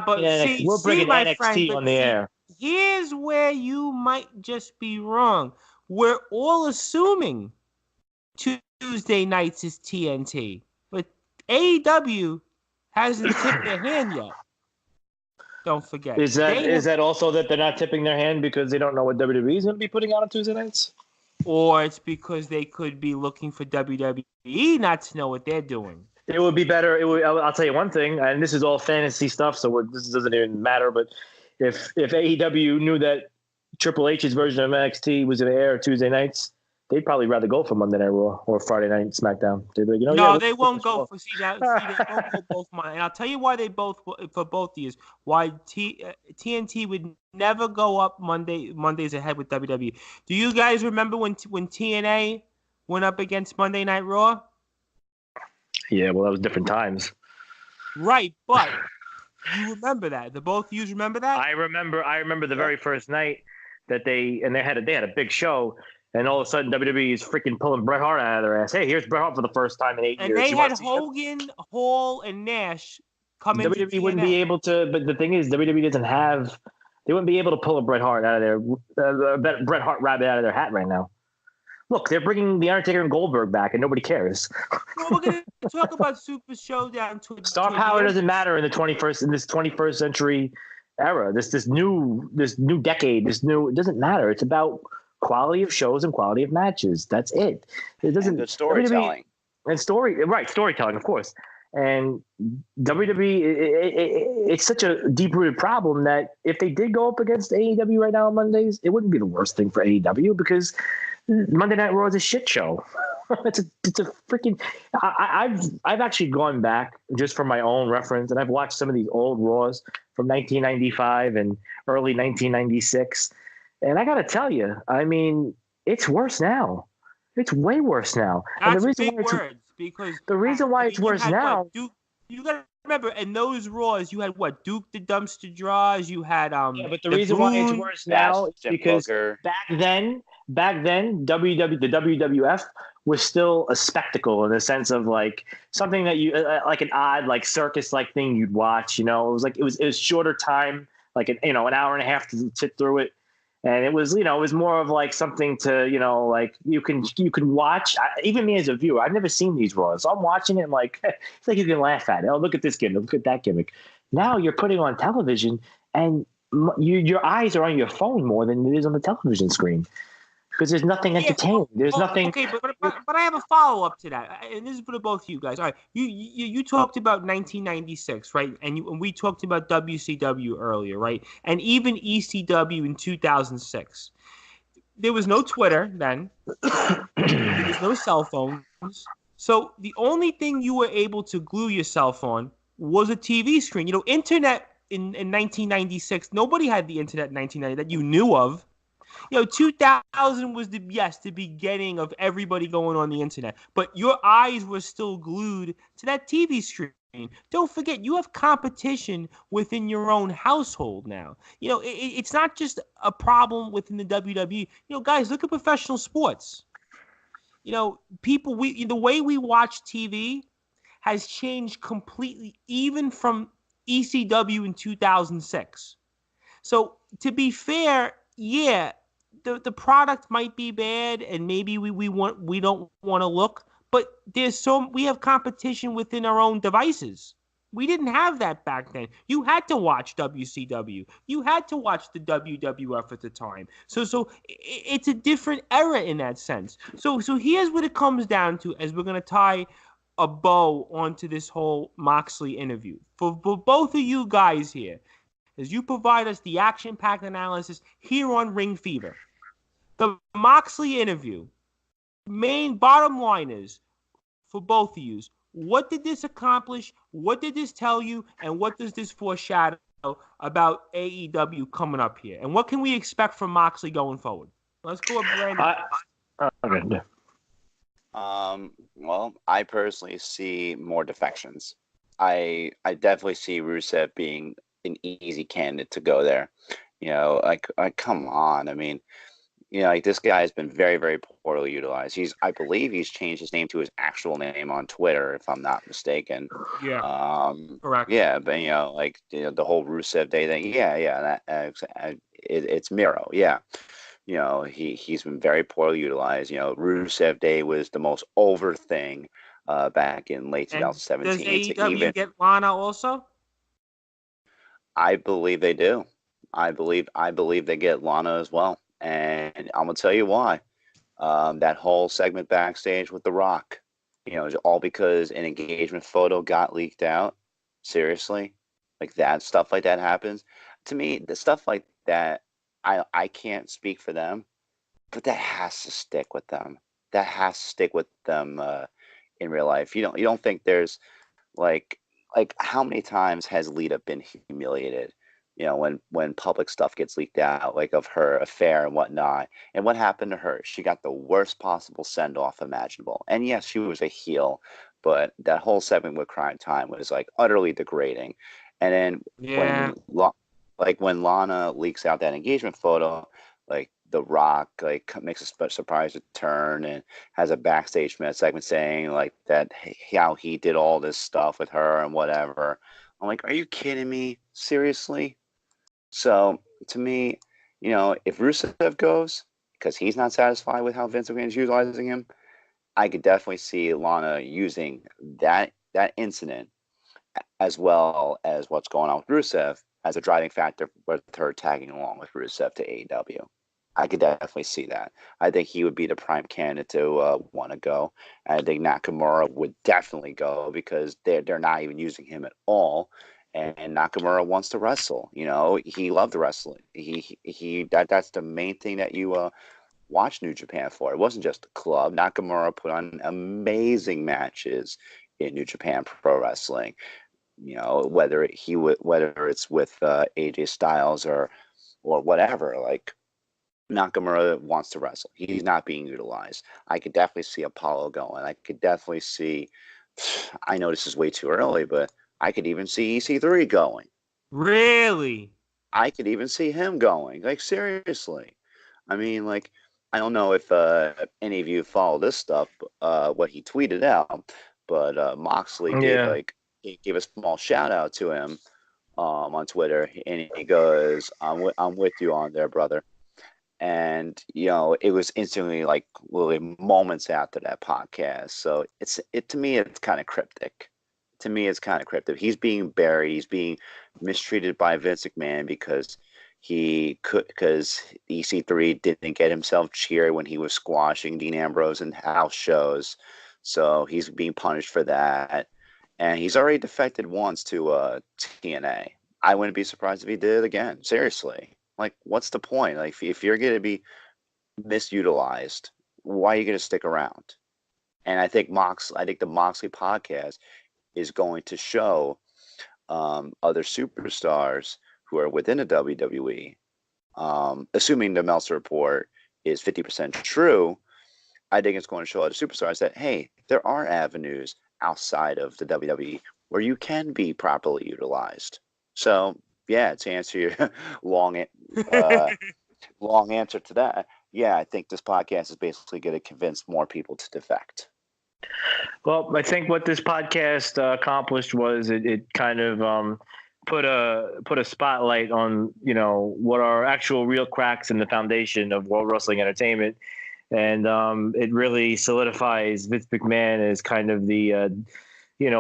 but we're bringing NXT on the air. Here's where you might just be wrong. We're all assuming Tuesday nights is TNT, but AEW hasn't tipped their hand yet. Don't forget. Is that also that they're not tipping their hand because they don't know what WWE is going to be putting out on Tuesday nights? Or it's because they could be looking for WWE not to know what they're doing. It would be better. I'll tell you one thing, and this is all fantasy stuff, so this doesn't even matter. But if AEW knew that Triple H's version of NXT was going to air Tuesday nights, they'd probably rather go for Monday Night Raw or Friday Night SmackDown. They'd be like, they won't go for they won't go both Monday. And I'll tell you why they both for both these. Why TNT would never go up Mondays ahead with WWE. Do you guys remember when TNA went up against Monday Night Raw? Yeah, well, that was different times. Right, but you remember that. The both of you remember that? I remember the very first night that they had a big show. And all of a sudden, WWE is freaking pulling Bret Hart out of their ass. Hey, here's Bret Hart for the first time in 8 years. And they had Hogan, Hall, and Nash come in. WWE wouldn't be able to, but the thing is, WWE doesn't have. They wouldn't be able to pull a Bret Hart out of Bret Hart rabbit out of their hat right now. Look, they're bringing the Undertaker and Goldberg back, and nobody cares. Well, we're going to talk about Super Showdown. Star power doesn't matter in the 21st century era. This new decade. It doesn't matter. It's about quality of shows and quality of matches. That's it. It doesn't. And good storytelling. Storytelling, of course. And WWE, it's such a deep-rooted problem that if they did go up against AEW right now on Mondays, it wouldn't be the worst thing for AEW because Monday Night Raw is a shit show. it's a freaking. I've actually gone back just for my own reference, and I've watched some of these old Raws from 1995 and early 1996. And I got to tell you, I mean, it's worse now. It's way worse now. That's and the reason big words because the reason why it's worse now. You got to remember, in those Raws, you had what? Duke the Dumpster Draws. You had Yeah, but the reason why it's worse now is because back then, the WWF was still a spectacle in the sense of like something that you like an odd like circus like thing you'd watch. It was shorter time, like an hour and a half to sit through it. And it was, it was more of like something to, like you can watch. Even me as a viewer, I've never seen these Raws. So I'm watching it and like, it's like you can laugh at it. Oh, look at this gimmick, look at that gimmick. Now you're putting on television and your eyes are on your phone more than it is on the television screen because there's nothing entertaining. There's nothing. Okay, but I have a follow up to that, and this is for both of you guys. All right, you talked about 1996, right? And we talked about WCW earlier, right? And even ECW in 2006. There was no Twitter then. There was no cell phones. So the only thing you were able to glue yourself on was a TV screen. Internet in 1996. Nobody had the internet in 1990 that you knew of. 2000 was the beginning of everybody going on the internet, but your eyes were still glued to that TV screen. Don't forget, you have competition within your own household now. It's not just a problem within the WWE. Guys, look at professional sports. People, the way we watch TV has changed completely, even from ECW in 2006. So to be fair, yeah, the product might be bad, and maybe we don't want to look, but we have competition within our own devices. We didn't have that back then. You had to watch WCW. You had to watch the WWF at the time. So it's a different era in that sense. So here's what it comes down to, as we're gonna tie a bow onto this whole Moxley interview for both of you guys here, as you provide us the action-packed analysis here on Ringfever. The Moxley interview, main bottom line is, for both of you, what did this accomplish? What did this tell you? And what does this foreshadow about AEW coming up here? And what can we expect from Moxley going forward? Let's go with Brandon. Okay. Well, I personally see more defections. I definitely see Rusev being an easy candidate to go there. Like come on. I mean, like this guy has been very, very poorly utilized. I believe he's changed his name to his actual name on Twitter, if I'm not mistaken. Yeah. Correct. Yeah, but like the whole Rusev Day thing. Yeah, it's Miro. Yeah. He's been very poorly utilized. Rusev Day was the most over thing back in late 2017. Does AEW get Lana also? I believe they do. I believe they get Lana as well. And I'm gonna tell you why. That whole segment backstage with The Rock, all because an engagement photo got leaked out. Seriously, like that stuff like that happens. To me, the stuff like that, I can't speak for them, but that has to stick with them. That has to stick with them in real life. You don't think there's like how many times has Lita been humiliated? When public stuff gets leaked out, like of her affair and whatnot. And what happened to her? She got the worst possible send-off imaginable. And yes, she was a heel, but that whole segment with Crime Time was like utterly degrading. And then when Lana leaks out that engagement photo, like The Rock makes a surprise return and has a backstage segment saying like that how he did all this stuff with her and whatever. I'm like, are you kidding me? Seriously? So to me, if Rusev goes because he's not satisfied with how Vince McMahon is utilizing him, I could definitely see Lana using that incident as well as what's going on with Rusev as a driving factor with her tagging along with Rusev to AEW. I could definitely see that. I think he would be the prime candidate to want to go. I think Nakamura would definitely go because they're not even using him at all. And Nakamura wants to wrestle. He loved wrestling. That's the main thing that you watch New Japan for. It wasn't just the club. Nakamura put on amazing matches in New Japan Pro Wrestling. Whether it's with AJ Styles or whatever, like Nakamura wants to wrestle. He's not being utilized. I could definitely see Apollo going. I could definitely see. I know this is way too early, but I could even see EC3 going. Really? I could even see him going. Like, seriously. I mean, like, I don't know if any of you follow this stuff, what he tweeted out, but Moxley gave a small shout out to him on Twitter, and he goes, I'm with you on there, brother. And it was instantly like literally moments after that podcast. So to me it's kind of cryptic. He's being buried. He's being mistreated by Vince McMahon because EC3 didn't get himself cheered when he was squashing Dean Ambrose in house shows. So he's being punished for that. And he's already defected once to TNA. I wouldn't be surprised if he did it again. Seriously. Like, what's the point? Like, if you're going to be misutilized, why are you going to stick around? And I think the Moxley podcast is going to show other superstars who are within the WWE, assuming the Meltzer report is 50% true. I think it's going to show other superstars that, hey, there are avenues outside of the WWE where you can be properly utilized. So, yeah, to answer your long answer to that, yeah, I think this podcast is basically going to convince more people to defect. Well, I think what this podcast accomplished was it kind of put a spotlight on what are actual real cracks in the foundation of World Wrestling Entertainment, and it really solidifies Vince McMahon as kind of the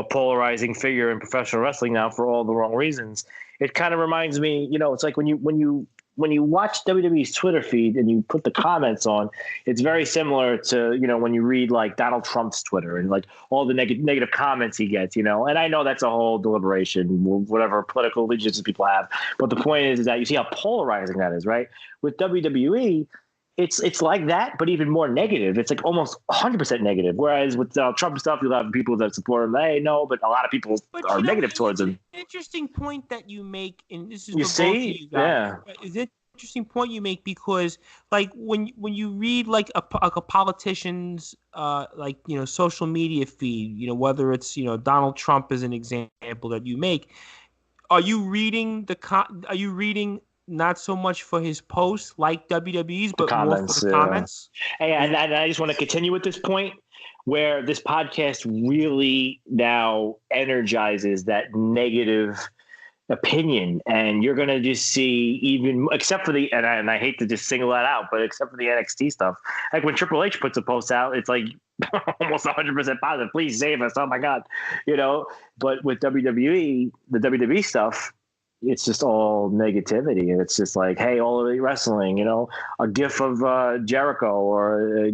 polarizing figure in professional wrestling now for all the wrong reasons. It kind of reminds me, it's like when you watch WWE's Twitter feed and you put the comments on, it's very similar to, when you read like Donald Trump's Twitter and like all the negative comments he gets, and I know that's a whole deliberation, whatever political allegiances people have. But the point is that you see how polarizing that is, right? With WWE, it's like that, but even more negative. It's like almost 100% negative. Whereas with Trump stuff, you'll have people that support him. Hey, no, but a lot of people are negative towards him. Interesting point that you make, and this is you for see, both of you guys. Yeah, is it interesting point you make because like when you read like a politician's social media feed, whether it's Donald Trump as an example that you make, are you reading not so much for his posts like WWE's, but more for the comments? Hey, and I just want to continue with this point where this podcast really now energizes that negative opinion, and you're going to just see, even except for and I hate to just single that out, but except for the NXT stuff, like when Triple H puts a post out, it's like almost 100% positive. Please save us. Oh my God. But with WWE, the WWE stuff, it's just all negativity, and it's just like, hey, all Elite Wrestling, a gif of Jericho, or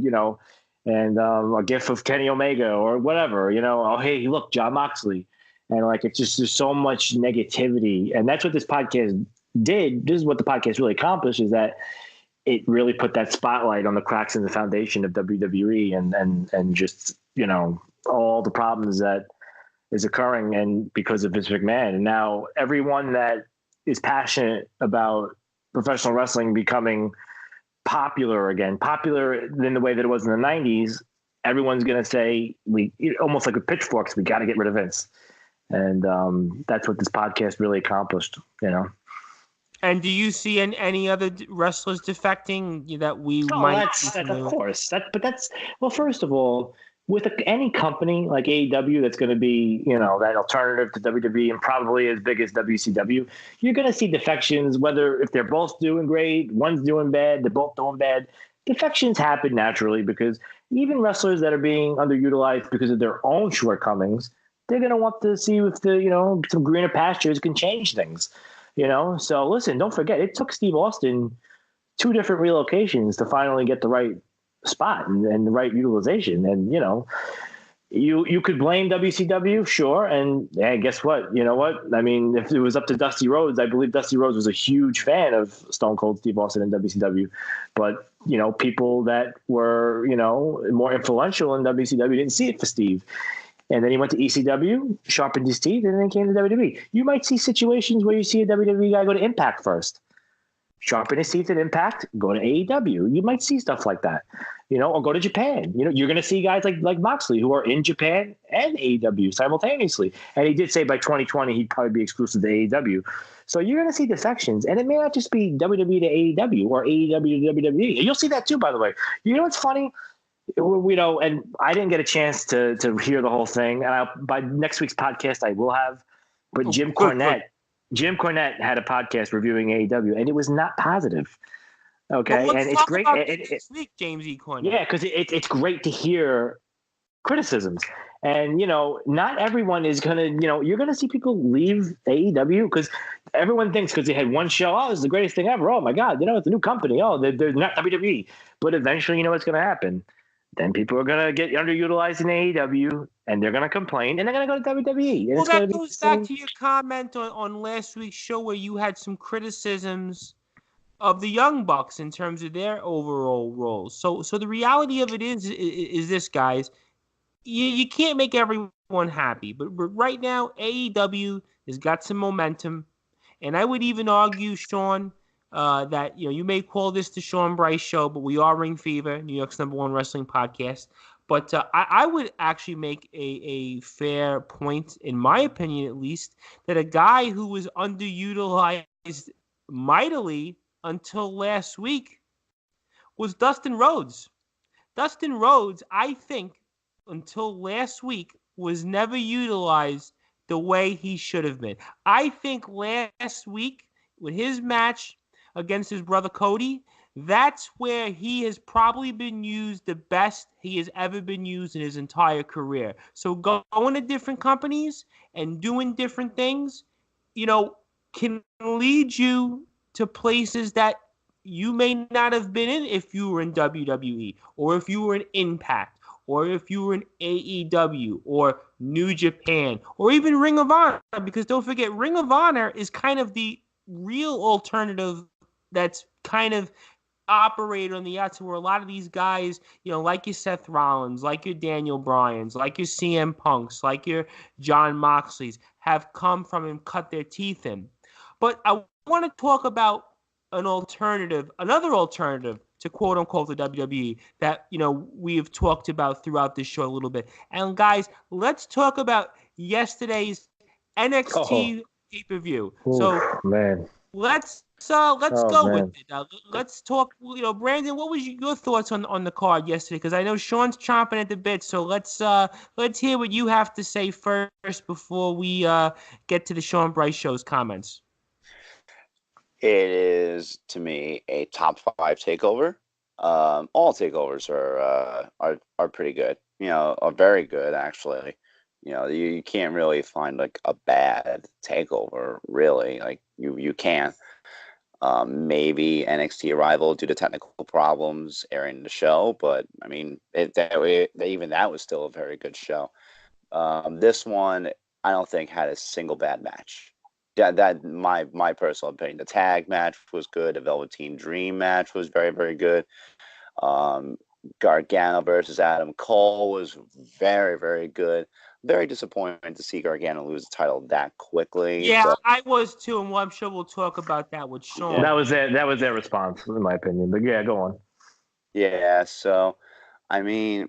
and a gif of Kenny Omega or whatever, oh, hey, look, John Moxley. And like, it's just, there's so much negativity. And that's what this podcast did. This is what the podcast really accomplished, is that it really put that spotlight on the cracks in the foundation of WWE and just, all the problems that is occurring, and because of Vince McMahon. And now everyone that is passionate about professional wrestling becoming popular again, popular in the way that it was in the 90s, everyone's going to say, almost like with pitchforks, we got to get rid of Vince. And that's what this podcast really accomplished, And do you see any other wrestlers defecting that we might? Of course. Well, first of all, with any company like AEW that's going to be, that alternative to WWE and probably as big as WCW, you're going to see defections, whether if they're both doing great, one's doing bad, they're both doing bad. Defections happen naturally because even wrestlers that are being underutilized because of their own shortcomings, they're going to want to see if some greener pastures can change things, So listen, don't forget, it took Steve Austin 2 different relocations to finally get the right spot and the right utilization. And, you could blame WCW, sure. And yeah, guess what? You know what? I mean, if it was up to Dusty Rhodes, I believe Dusty Rhodes was a huge fan of Stone Cold Steve Austin and WCW. But, people that were, more influential in WCW didn't see it for Steve. And then he went to ECW, sharpened his teeth, and then came to WWE. You might see situations where you see a WWE guy go to Impact first, sharpen his teeth at Impact, go to AEW. You might see stuff like that, or go to Japan. You're going to see guys like Moxley who are in Japan and AEW simultaneously. And he did say by 2020 he'd probably be exclusive to AEW. So you're going to see defections, and it may not just be WWE to AEW or AEW to WWE. And you'll see that too, by the way. You know what's funny? And I didn't get a chance to hear the whole thing. And by next week's podcast, I will have. But Jim Cornette had a podcast reviewing AEW, and it was not positive. But Okay, let's and it's talk great. about this next week, James E. Corner. Yeah, because it's great to hear criticisms. And, not everyone is going to, you're going to see people leave AEW because everyone thinks because they had one show, oh, this is the greatest thing ever. Oh, my God, it's a new company. Oh, they're not WWE. But eventually, you know what's going to happen. Then people are going to get underutilized in AEW and they're going to complain and they're going to go to WWE. And Well, it's going that to be goes back to your comment on last week's show where you had some criticisms of the Young Bucks in terms of their overall roles. So the reality of it is this, guys. You can't make everyone happy, but right now AEW has got some momentum, and I would even argue, Sean, that you may call this the Sean Bryce show, but we are Ring Fever, New York's #1 wrestling podcast. But I would actually make a fair point, in my opinion at least, that a guy who was underutilized mightily until last week was Dustin Rhodes. Dustin Rhodes, I think, until last week, was never utilized the way he should have been. I think last week, with his match against his brother Cody, that's where he has probably been used the best he has ever been used in his entire career. So going to different companies and doing different things, can lead you to places that you may not have been in if you were in WWE or if you were in Impact or if you were in AEW or New Japan or even Ring of Honor, because don't forget, Ring of Honor is kind of the real alternative that's kind of operated on the outside, where a lot of these guys, like your Seth Rollins, like your Daniel Bryans, like your CM Punks, like your John Moxleys, have come from and cut their teeth in. But I want to talk about another alternative to quote unquote the WWE that we have talked about throughout this show a little bit. And guys, let's talk about yesterday's NXT pay-per-view. So man. let's Oh, go man. with it. Let's talk. Brandon, what was your thoughts on the card yesterday? Because I know Sean's chomping at the bit. So let's hear what you have to say first before we get to the Sean Bryce show's comments. It is, to me, a top 5 takeover. All takeovers are pretty good. Are very good actually. You can't really find like a bad takeover, really. Like you can't. Maybe NXT Arrival due to technical problems airing the show, but I mean, even that was still a very good show. This one, I don't think had a single bad match. Yeah, that my personal opinion. The tag match was good. The Velveteen Dream match was very, very good. Gargano versus Adam Cole was very, very good. Very disappointed to see Gargano lose the title that quickly. Yeah, But I was too, and I'm sure we'll talk about that with Sean. That was their response, in my opinion. But yeah, go on. yeah, so I mean,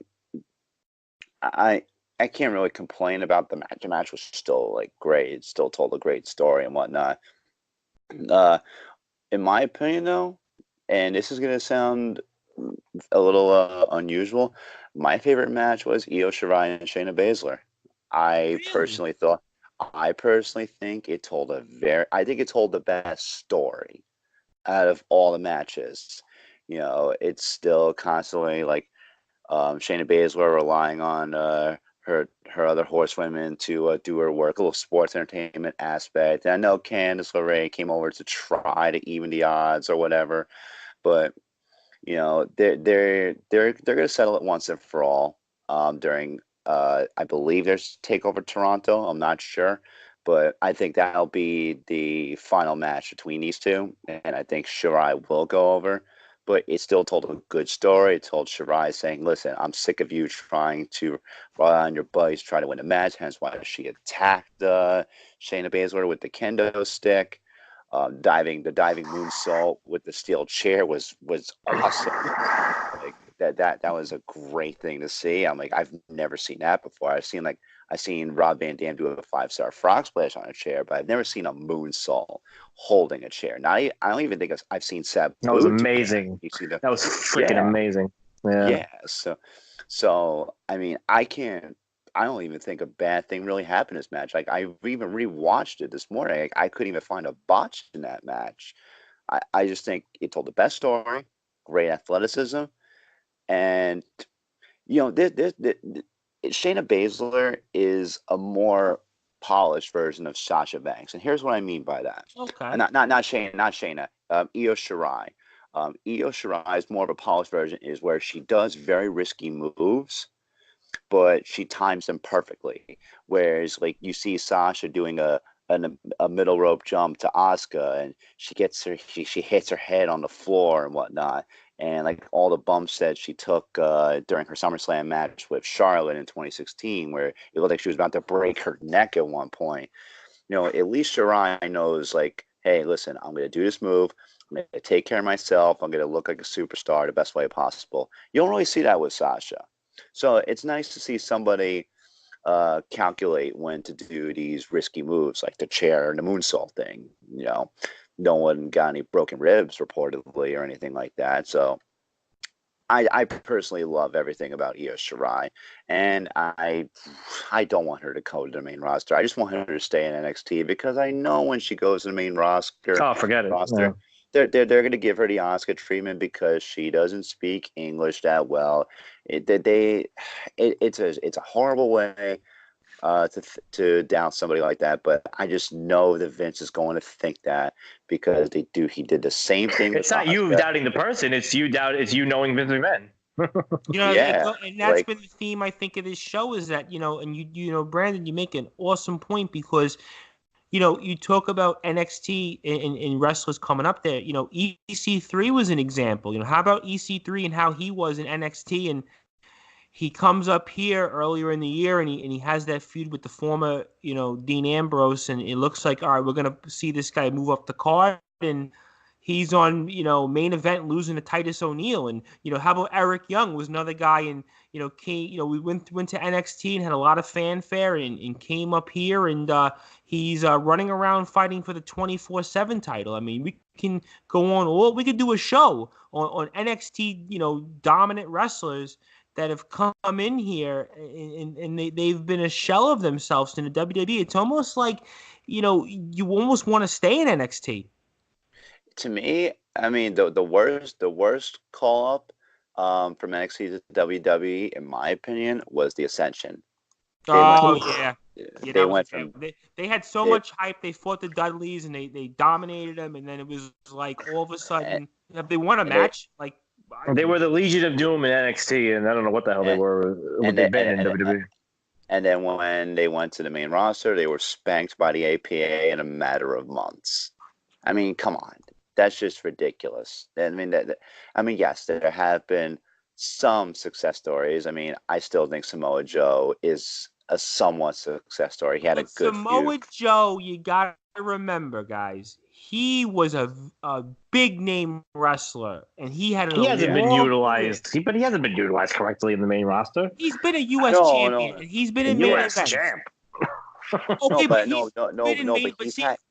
I I can't really complain about the match. The match was still like great. It still told a great story and whatnot. Uh, in my opinion, though, and this is gonna sound a little unusual, my favorite match was Io Shirai and Shayna Baszler. I Really? personally thought, I personally think it told I think it told the best story out of all the matches. It's still constantly like Shayna Baszler relying on her other horsewomen to do her work, a little sports entertainment aspect. And I know Candice LeRae came over to try to even the odds or whatever, but they're gonna settle it once and for all during I believe there's Takeover Toronto. I'm not sure, but I think that'll be the final match between these two, and I think Shirai will go over. But it still told a good story. It told Shirai saying, "Listen, I'm sick of you trying to rely on your buddies, try to win a match." Hence why she attacked Shayna Baszler with the kendo stick. The diving moonsault with the steel chair was awesome. Like that was a great thing to see. I'm like, I've never seen that before. I've seen Rob Van Dam do a 5-star frog splash on a chair, but I've never seen a moonsault holding a chair. I don't even think I've seen Sabu. That was do amazing. You see the That was freaking amazing. Yeah. yeah. So I mean, I don't even think a bad thing really happened in this match. Like I even rewatched it this morning. Like, I couldn't even find a botch in that match. I just think it told the best story, great athleticism, and Shayna Baszler is a more polished version of Sasha Banks, and here's what I mean by that. Okay. Not Shayna. Io Shirai. Io Shirai is more of a polished version, is where she does very risky moves, but she times them perfectly. Whereas, like, you see Sasha doing a middle rope jump to Asuka, and she hits her head on the floor and whatnot, and like all the bumps that she took during her SummerSlam match with Charlotte in 2016, where it looked like she was about to break her neck at one point. At least Shirai knows, like, hey, listen, I'm going to do this move. I'm going to take care of myself. I'm going to look like a superstar the best way possible. You don't really see that with Sasha. So it's nice to see somebody calculate when to do these risky moves, like the chair and the moonsault thing. No one got any broken ribs reportedly or anything like that. So I personally love everything about Io Shirai, and I don't want her to go to the main roster. I just want her to stay in NXT, because I know when she goes to the main roster, forget it. Yeah. they're going to give her the Asuka treatment because she doesn't speak English that well. It's a horrible way to down somebody like that, but I just know that Vince is going to think that, because he did the same thing. It's not you doubting the person; it's you knowing Vince McMahon. And that's been the theme, I think, of this show, is that and Brandon, you make an awesome point, because you talk about NXT and wrestlers coming up there. EC3 was an example. How about EC3 and how he was in NXT, and he comes up here earlier in the year, and he has that feud with the former, Dean Ambrose, and it looks like, all right, we're gonna see this guy move up the card, and he's on, main event losing to Titus O'Neil, and how about Eric Young was another guy, and came, we went to NXT and had a lot of fanfare, and came up here, and he's running around fighting for the 24/7 title. I mean, we can go on, or we could do a show on NXT, dominant wrestlers that have come in here, and they've been a shell of themselves in the WWE. It's almost like, you almost want to stay in NXT. To me, I mean, the worst call up from NXT to WWE, in my opinion, was the Ascension. They went from they had so much hype. They fought the Dudleys, and they dominated them, and then it was like all of a sudden, they won a match. They were the Legion of Doom in NXT, and I don't know what the hell they were. What they've been in WWE. And then when they went to the main roster, they were spanked by the APA in a matter of months. I mean, come on, that's just ridiculous. I mean, yes, there have been some success stories. I mean, I still think Samoa Joe is a somewhat success story. He had a good Samoa Joe, you gotta remember, guys, he was a big name wrestler, and he hasn't been utilized. But he hasn't been utilized correctly in the main roster. He's been a U.S. champion. And he's been in main U.S. events. champ. Okay, but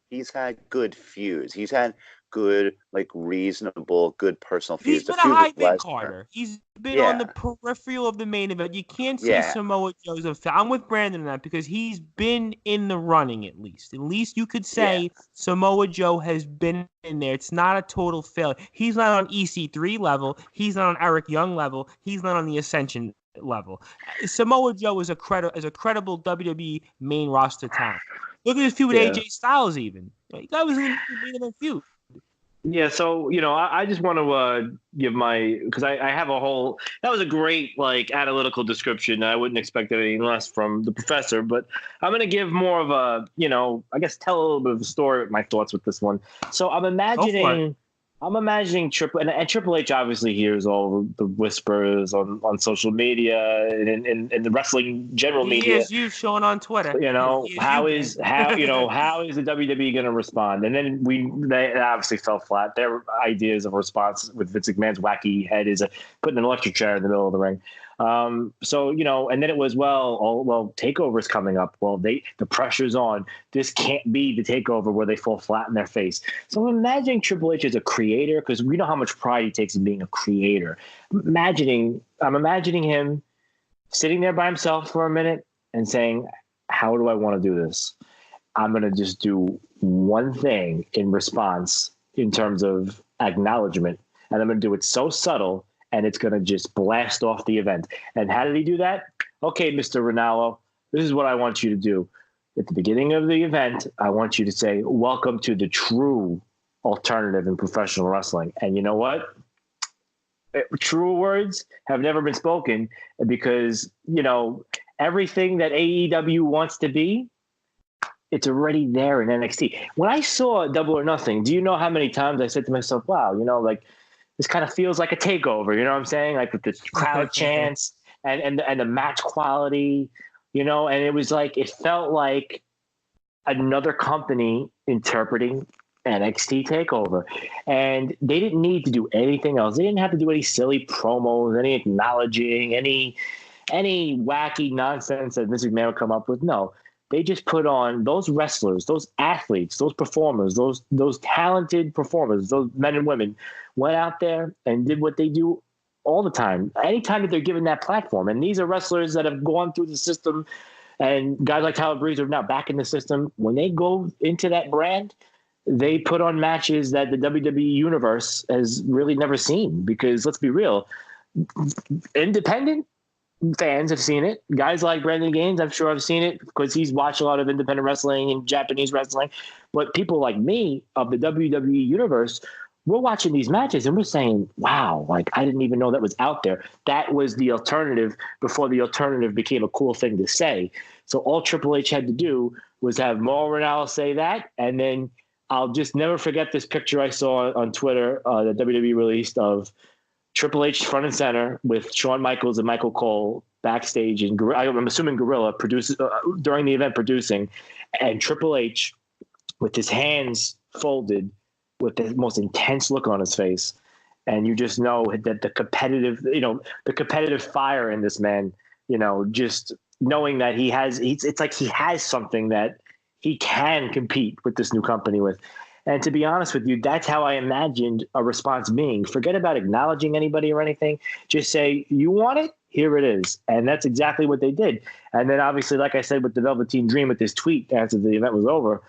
he's had good feuds. He's had good, like, reasonable, good personal feuds. He's been a high mid Carter. He's been on the peripheral of the main event. You can't say Samoa Joe's a failure. I'm with Brandon on that, because he's been in the running at least. At least you could say Samoa Joe has been in there. It's not a total failure. He's not on EC3 level. He's not on Eric Young level. He's not on the Ascension level. Samoa Joe is a credible WWE main roster talent. Look at his feud with AJ Styles even. That was in the main event feud. Yeah, so, I just want to give because I have a whole, that was a great, analytical description. I wouldn't expect anything less from the professor, but I'm going to give more of a, I guess tell a little bit of a story, my thoughts with this one. So I'm imagining Triple H obviously hears all the whispers on social media and the wrestling general media. He hears you showing on Twitter. How is the WWE going to respond? And then they obviously fell flat. Their ideas of response with Vince McMahon's wacky head is putting an electric chair in the middle of the ring. And then it was, Takeover's coming up. Well, the pressure's on. This can't be the Takeover where they fall flat in their face. So I'm imagining Triple H as a creator, because we know how much pride he takes in being a creator. I'm imagining him sitting there by himself for a minute and saying, how do I want to do this? I'm going to just do one thing in response in terms of acknowledgement. And I'm going to do it so subtle, and it's going to just blast off the event. And how did he do that? Okay, Mr. Ronaldo, this is what I want you to do. At the beginning of the event, I want you to say, welcome to the true alternative in professional wrestling. And you know what? True words have never been spoken because, everything that AEW wants to be, it's already there in NXT. When I saw Double or Nothing, do you know how many times I said to myself, wow, this kind of feels like a takeover, you know what I'm saying? Like with the crowd chants and the match quality, and it was like, it felt like another company interpreting NXT Takeover. And they didn't need to do anything else. They didn't have to do any silly promos, any acknowledging, any wacky nonsense that Vince McMahon would come up with. No, they just put on those wrestlers, those athletes, those performers, those talented performers, those men and women went out there and did what they do all the time, anytime that they're given that platform. And these are wrestlers that have gone through the system, and guys like Tyler Breeze are now back in the system. When they go into that brand, they put on matches that the WWE universe has really never seen, because let's be real, independent fans have seen it. Guys like Brandon Gaines, I'm sure have seen it because he's watched a lot of independent wrestling and Japanese wrestling. But people like me of the WWE universe, we're watching these matches and we're saying, wow, like I didn't even know that was out there. That was the alternative before the alternative became a cool thing to say. So all Triple H had to do was have Mauro Ranallo say that. And then I'll just never forget this picture I saw on Twitter that WWE released of Triple H front and center with Shawn Michaels and Michael Cole backstage, and I'm assuming Gorilla produces during the event producing, and Triple H with his hands folded with the most intense look on his face. And you just know that the competitive fire in this man, just knowing that it's like he has something that he can compete with this new company with. And to be honest with you, that's how I imagined a response being. Forget about acknowledging anybody or anything. Just say, you want it? Here it is. And that's exactly what they did. And then obviously, like I said, with the Velveteen Dream, with this tweet after the event was over,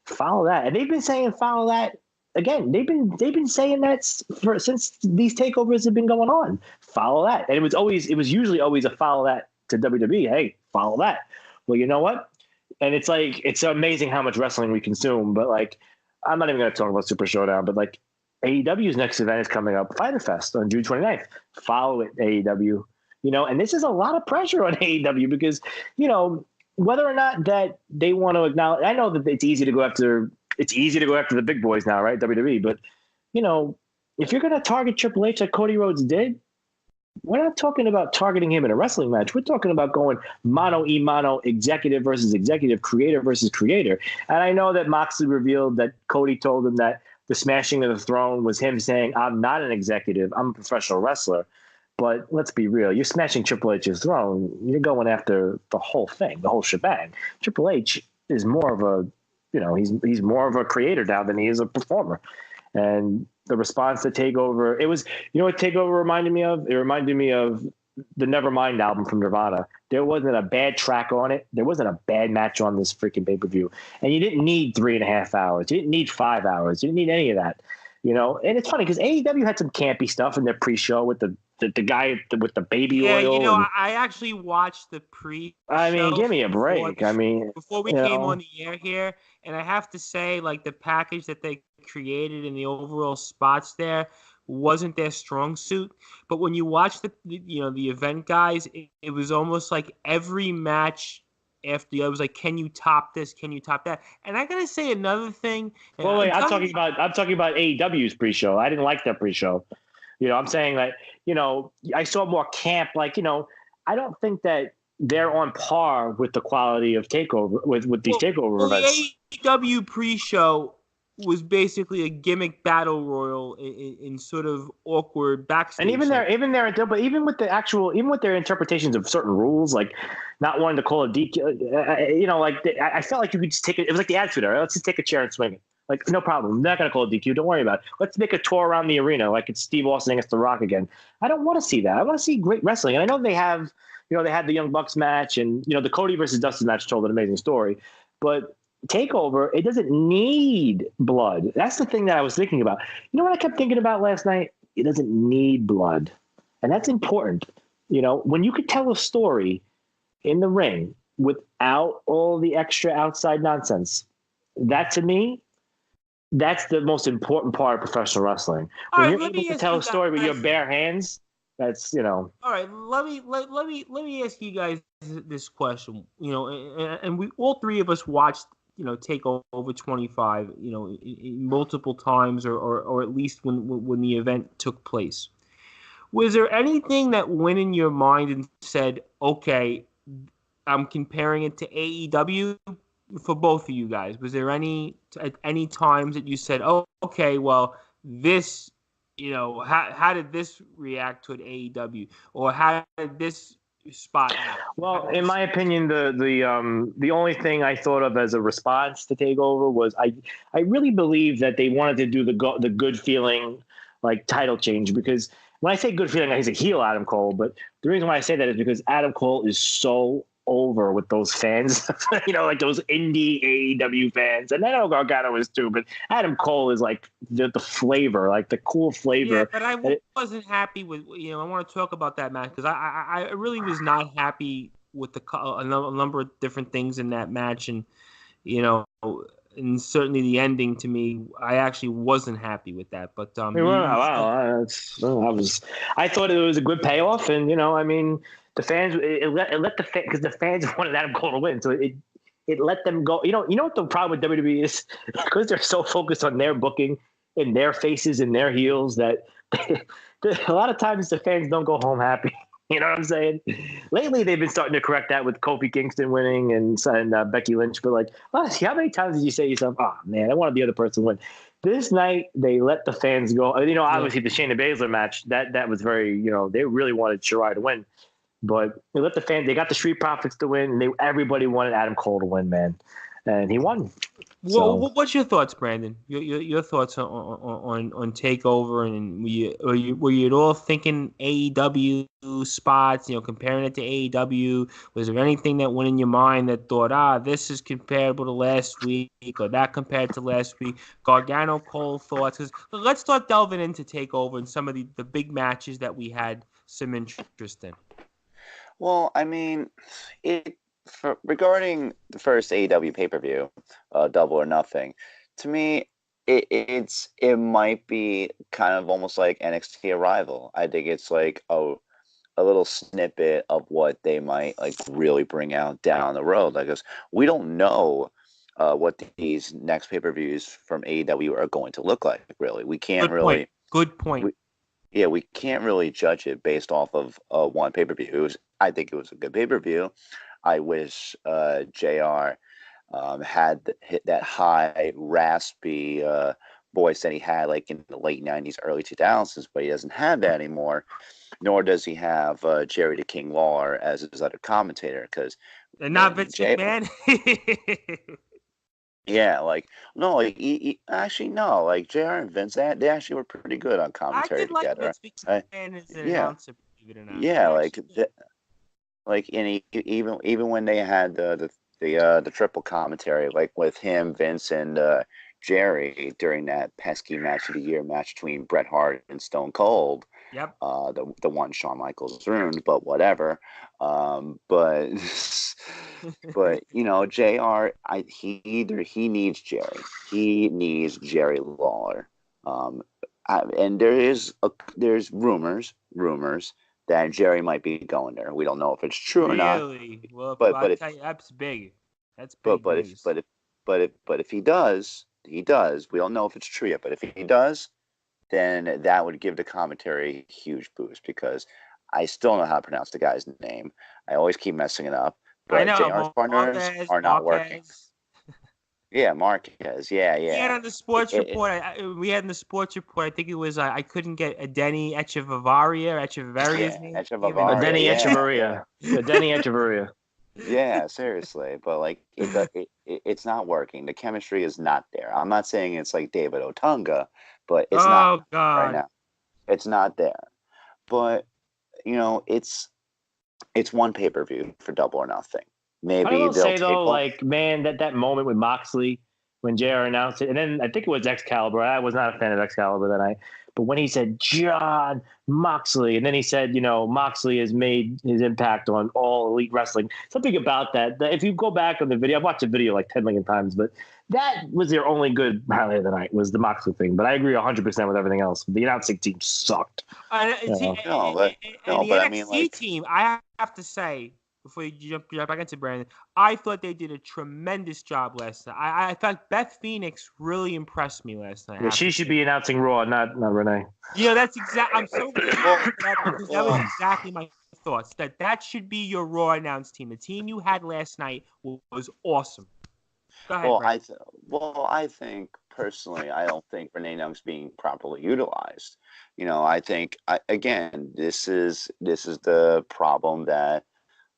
follow that. And they've been saying follow that. Again, they've been saying that since these takeovers have been going on. Follow that. And it was usually always a follow that to WWE. Hey, follow that. Well, you know what? And it's like, it's amazing how much wrestling we consume, but like, I'm not even going to talk about Super Showdown, but like AEW's next event is coming up, Fyter Fest on June 29th. Follow it, AEW. And this is a lot of pressure on AEW because, whether or not that they want to acknowledge, I know that it's easy to go after the big boys now, right? WWE. But, if you're going to target Triple H like Cody Rhodes did, we're not talking about targeting him in a wrestling match. We're talking about going mano-a-mano, executive versus executive, creator versus creator. And I know that Moxley revealed that Cody told him that the smashing of the throne was him saying, I'm not an executive, I'm a professional wrestler. But let's be real. You're smashing Triple H's throne. You're going after the whole thing, the whole shebang. Triple H is more of a, he's more of a creator now than he is a performer. And the response to Takeover, it was, what Takeover reminded me of? It reminded me of the Nevermind album from Nirvana. There wasn't a bad track on it. There wasn't a bad match on this freaking pay-per-view. And you didn't need 3.5 hours. You didn't need 5 hours. You didn't need any of that. And it's funny because AEW had some campy stuff in their pre-show with the guy with the baby oil. I actually watched the pre-show. I mean, give me a break. Before we came on the air here, and I have to say, like, the package that they created and the overall spots there wasn't their strong suit. But when you watch the event guys, it was almost like every match after the other was like, can you top this? Can you top that? And I gotta say another thing. Well, wait, I'm talking about AEW's pre-show. I didn't like their pre-show. I'm saying that, I saw more camp. Like, I don't think that they're on par with the quality of Takeover with these Takeover events. The AEW pre-show was basically a gimmick battle royal in sort of awkward backstage. And even with their interpretations of certain rules, like not wanting to call a DQ, I felt like you could just take it. It was like the Attitude Era. Let's just take a chair and swing it. Like, no problem. I'm not going to call it DQ. Don't worry about it. Let's make a tour around the arena like it's Steve Austin against The Rock again. I don't want to see that. I want to see great wrestling. And I know they have, they had the Young Bucks match and, the Cody versus Dustin match told an amazing story. But Takeover, it doesn't need blood. That's the thing that I was thinking about. You know what I kept thinking about last night? It doesn't need blood. And that's important. When you could tell a story in the ring without all the extra outside nonsense, that to me, that's the most important part of professional wrestling. All When right, you're let able me to ask tell you a story with your guys. bare hands, that's. All right, let me ask you guys this question. And we all three of us watched Takeover 25. In multiple times, or at least when the event took place. Was there anything that went in your mind and said, okay, I'm comparing it to AEW for both of you guys? Was there at any times that you said, oh, okay, well, this, how did this react to an AEW? Or how did this spot happen? Well, in my opinion, the only thing I thought of as a response to Takeover was I really believe that they wanted to do the good feeling like title change, because when I say good feeling, I say heel Adam Cole, but the reason why I say that is because Adam Cole is so over with those fans, like those indie AEW fans, and I know Gargano is too, but Adam Cole is like the flavor, like the cool Yeah, flavor. but I wasn't happy with. I want to talk about that match because I really was not happy with a number of different things in that match, and you know, and certainly the ending to me, I actually wasn't happy with that. But I thought it was a good payoff, and I mean, the fans it let the fans, because the fans wanted Adam Cole to win, so it let them go. You know what the problem with WWE is? Because they're so focused on their booking and their faces and their heels that a lot of times the fans don't go home happy. You know what I'm saying? Lately, they've been starting to correct that with Kofi Kingston winning and Becky Lynch. But how many times did you say to yourself, "Oh man, I want the other person to win"? This night, they let the fans go. Obviously the Shayna Baszler match that was very, they really wanted Shirai to win, but they let the fans. They got the Street Profits to win, and everybody wanted Adam Cole to win, man, and he won. Well, what's your thoughts, Brandon? Your thoughts on Takeover, and were you at all thinking AEW spots? Comparing it to AEW. Was there anything that went in your mind that thought, this is comparable to last week, or that compared to last week? Gargano Cole thoughts. Because let's start delving into Takeover and some of the big matches that we had some interest in. Well, I mean, regarding the first AEW pay-per-view, Double or Nothing, to me, it might be kind of almost like NXT Arrival. I think it's like a little snippet of what they might like really bring out down the road. Like, 'cause we don't know what these next pay-per-views from AEW are going to look like. Really, we can't really. Good point. Yeah, we can't really judge it based off of one pay-per-view. I think it was a good pay-per-view. I wish JR had hit that high, raspy voice that he had like in the late 90s, early 2000s, but he doesn't have that anymore, nor does he have Jerry the King Lawler as his other commentator. And not Vince McMahon. Yeah, no, actually no, like JR and Vince, they actually were pretty good on commentary together. Vince McMahon as an announcer, believe it or not. Yeah, and even when they had the triple commentary, like with him, Vince, and Jerry during that pesky match of the year match between Bret Hart and Stone Cold. Yep. The one Shawn Michaels ruined, but whatever. But JR, he needs Jerry. He needs Jerry Lawler. And there's rumors that Jerry might be going there. We don't know if it's true or not. Really? Well, but I tell you, that's big. That's big news. But if he does, he does. We don't know if it's true yet, but if he does, then that would give the commentary a huge boost, because I still know how to pronounce the guy's name. I always keep messing it up. But JR's partners are not working. Yeah, Marquez. Yeah. We had on the sports report. I think it was. I couldn't get Adeni Echevaria's name. Adeni Echeverria. Yeah, seriously, but it's not working. The chemistry is not there. I'm not saying it's like David Otunga, but it's not right now. It's not there. But it's one pay-per-view for Double or Nothing. maybe will they'll say take though, off. like, man, that moment with Moxley when JR announced it, and then I think it was Excalibur. I was not a fan of Excalibur that night, but when he said John Moxley, and then he said, Moxley has made his impact on all elite wrestling. Something about that if you go back on the video, I've watched the video like 10 million times, but that was their only good highlight of the night was the Moxley thing. But I agree 100% with everything else. The announcing team sucked. And No, the but I mean, NXT like, team, I have to say, before you jump back into Brandon, I thought they did a tremendous job last night. I thought Beth Phoenix really impressed me last night. Yeah, she should be announcing Raw, not Renee. That's exactly. I'm so glad because that was exactly my thoughts. That should be your Raw announced team. The team you had last night was awesome. Go ahead, Brandon. I think personally, I don't think Renee Young's being properly utilized. I think again, this is the problem that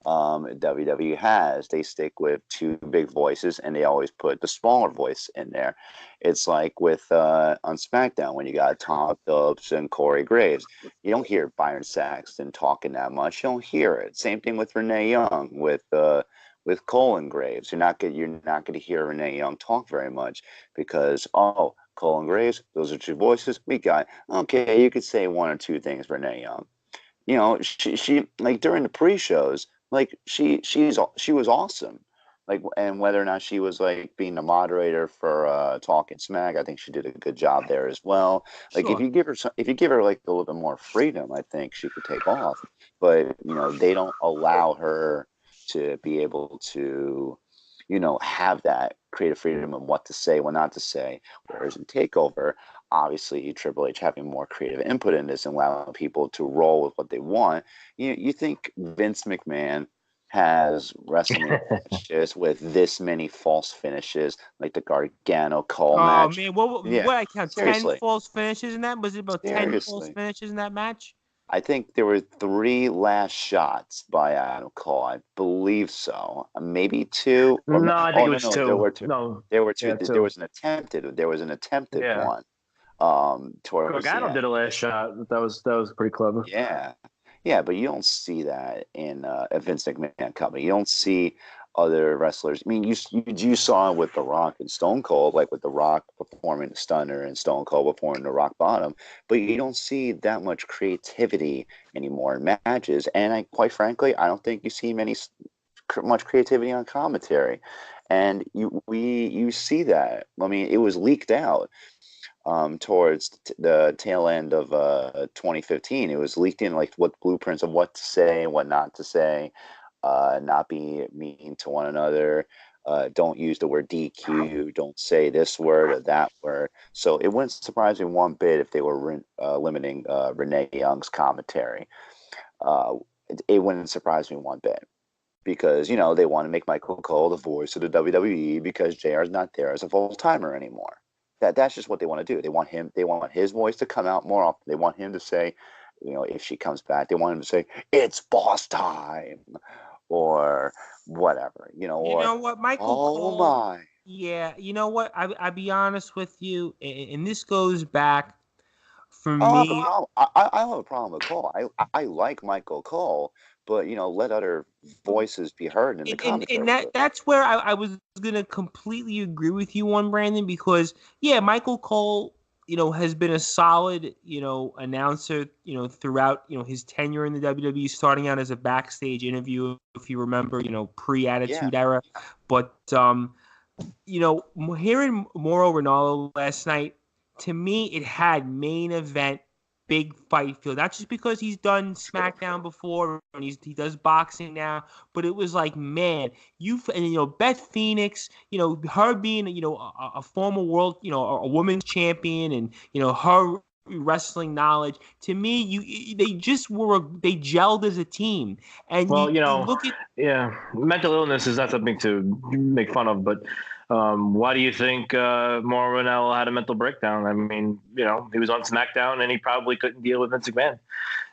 WWE has. They stick with two big voices, and they always put the smaller voice in there. It's like with on SmackDown when you got Tom Phillips and Corey Graves. You don't hear Byron Saxton talking that much. You don't hear it. Same thing with Renee Young with Cole and Graves. You're not going to hear Renee Young talk very much because Cole and Graves, those are two voices we got. Okay, you could say one or two things, Renee Young. She like during the pre-shows, like she was awesome. Like, and whether or not she was like being the moderator for Talking Smack, I think she did a good job there as well. Like, Sure. if you give her like a little bit more freedom, I think she could take off. But they don't allow her to be able to, have that creative freedom of what to say, what not to say. Whereas in Takeover, obviously Triple H having more creative input in this and allowing people to roll with what they want. You think Vince McMahon has WrestleMania matches with this many false finishes, like the Gargano Cole match? Man, what I count seriously. 10 false finishes in that? Was it about 10 false Seriously. finishes in that match? I think there were 3 last shots by Adam Cole. I believe so. Maybe 2. No, I think it was 2. There were 2. No, there were 2. yeah, 2. There was an attempted one. Towards Gargano did a last shot. That was pretty clever. Yeah, but you don't see that in a Vince McMahon company. You don't see other wrestlers. I mean, you saw it with The Rock and Stone Cold, like with The Rock performing the Stunner and Stone Cold performing the Rock Bottom, but you don't see that much creativity anymore in matches. And quite frankly, I don't think you see much creativity on commentary. And you see that. I mean, it was leaked out towards the tail end of 2015. It was leaked in like what blueprints of what to say and what not to say. Not be mean to one another. Don't use the word DQ. Don't say this word or that word. So it wouldn't surprise me one bit if they were limiting Renee Young's commentary. It wouldn't surprise me one bit because they want to make Michael Cole the voice of the WWE because JR is not there as a full timer anymore. That's just what they want to do. They want his voice to come out more often. They want him to say, if she comes back, they want him to say, "It's boss time," or whatever, You know what, Michael Cole? My. Yeah, you know what? I'll be honest with you, and this goes back for I don't me. have a problem with Cole. I like Michael Cole, but let other voices be heard in the commentary. And that's where I was gonna completely agree with you on, Brandon, because Michael Cole, has been a solid, announcer, throughout, his tenure in the WWE, starting out as a backstage interview, if you remember, pre-Attitude Era. But hearing Mauro Ranallo last night, to me, it had main event big fight feel. Not just because he's done SmackDown before and he does boxing now, but it was like, man, Beth Phoenix, her being a former world, a women's champion, and her wrestling knowledge. To me, they gelled as a team. And look at mental illness is not something to make fun of, but why do you think Mauro Ranallo had a mental breakdown? I mean, he was on SmackDown and he probably couldn't deal with Vince McMahon.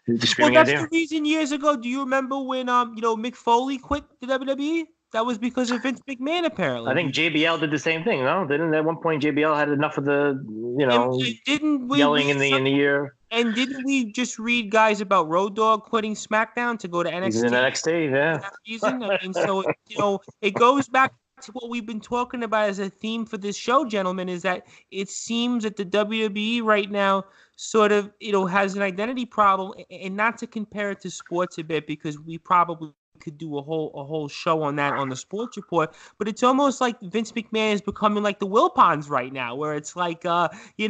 Well, that's the reason years ago. Do you remember when Mick Foley quit the WWE? that was because of Vince McMahon, apparently. I think JBL did the same thing, no? Didn't at one point JBL had enough of the, And didn't we yelling in the ear? And didn't we just read guys about Road Dogg quitting SmackDown to go to NXT? He's in NXT, yeah. For that reason. I mean, so it goes back to what we've been talking about as a theme for this show, gentlemen, is that it seems that the WWE right now sort of has an identity problem, and not to compare it to sports a bit, because we probably could do a whole show on that on the Sports Report, but it's almost like Vince McMahon is becoming like the Wilpons right now, where it's like you're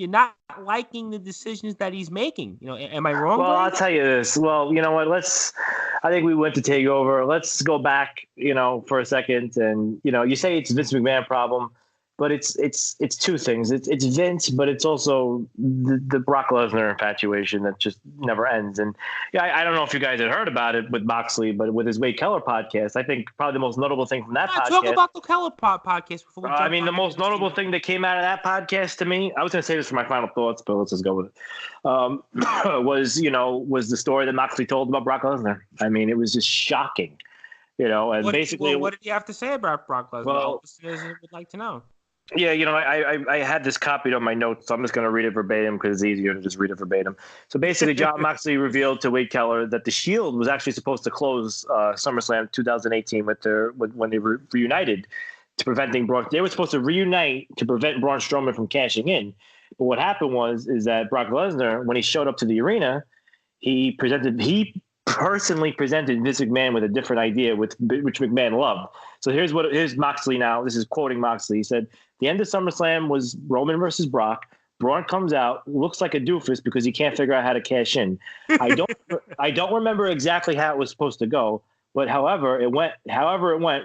not liking the decisions that he's making. Am I wrong? Well, Brandon? I'll tell you this. Well, you know what? I think we went to Takeover. Let's go back, for a second, and you say it's Vince McMahon problem, but it's two things. It's Vince, but it's also the Brock Lesnar infatuation that just never ends. And I don't know if you guys had heard about it with Moxley, but with his Wade Keller podcast, I think probably the most notable thing from that podcast. Talk about the Keller podcast before we jump the most notable thing that came out of that podcast to me, I was going to say this for my final thoughts, but let's just go with it. Was the story that Moxley told about Brock Lesnar. I mean, it was just shocking, and basically, what did you have to say about Brock Lesnar? Well, listeners would like to know. Yeah, I had this copied on my notes, so I'm just going to read it verbatim because it's easier to just read it verbatim. So basically, John Moxley revealed to Wade Keller that the Shield was actually supposed to close SummerSlam 2018 when they reunited to preventing Braun. They were supposed to reunite to prevent Braun Strowman from cashing in. But what happened is that Brock Lesnar, when he showed up to the arena, he personally presented Vince McMahon with a different idea, which McMahon loved. So here's Moxley now. This is quoting Moxley. He said, "The end of SummerSlam was Roman versus Brock. Braun comes out, looks like a doofus because he can't figure out how to cash in. I don't remember exactly how it was supposed to go, but however it went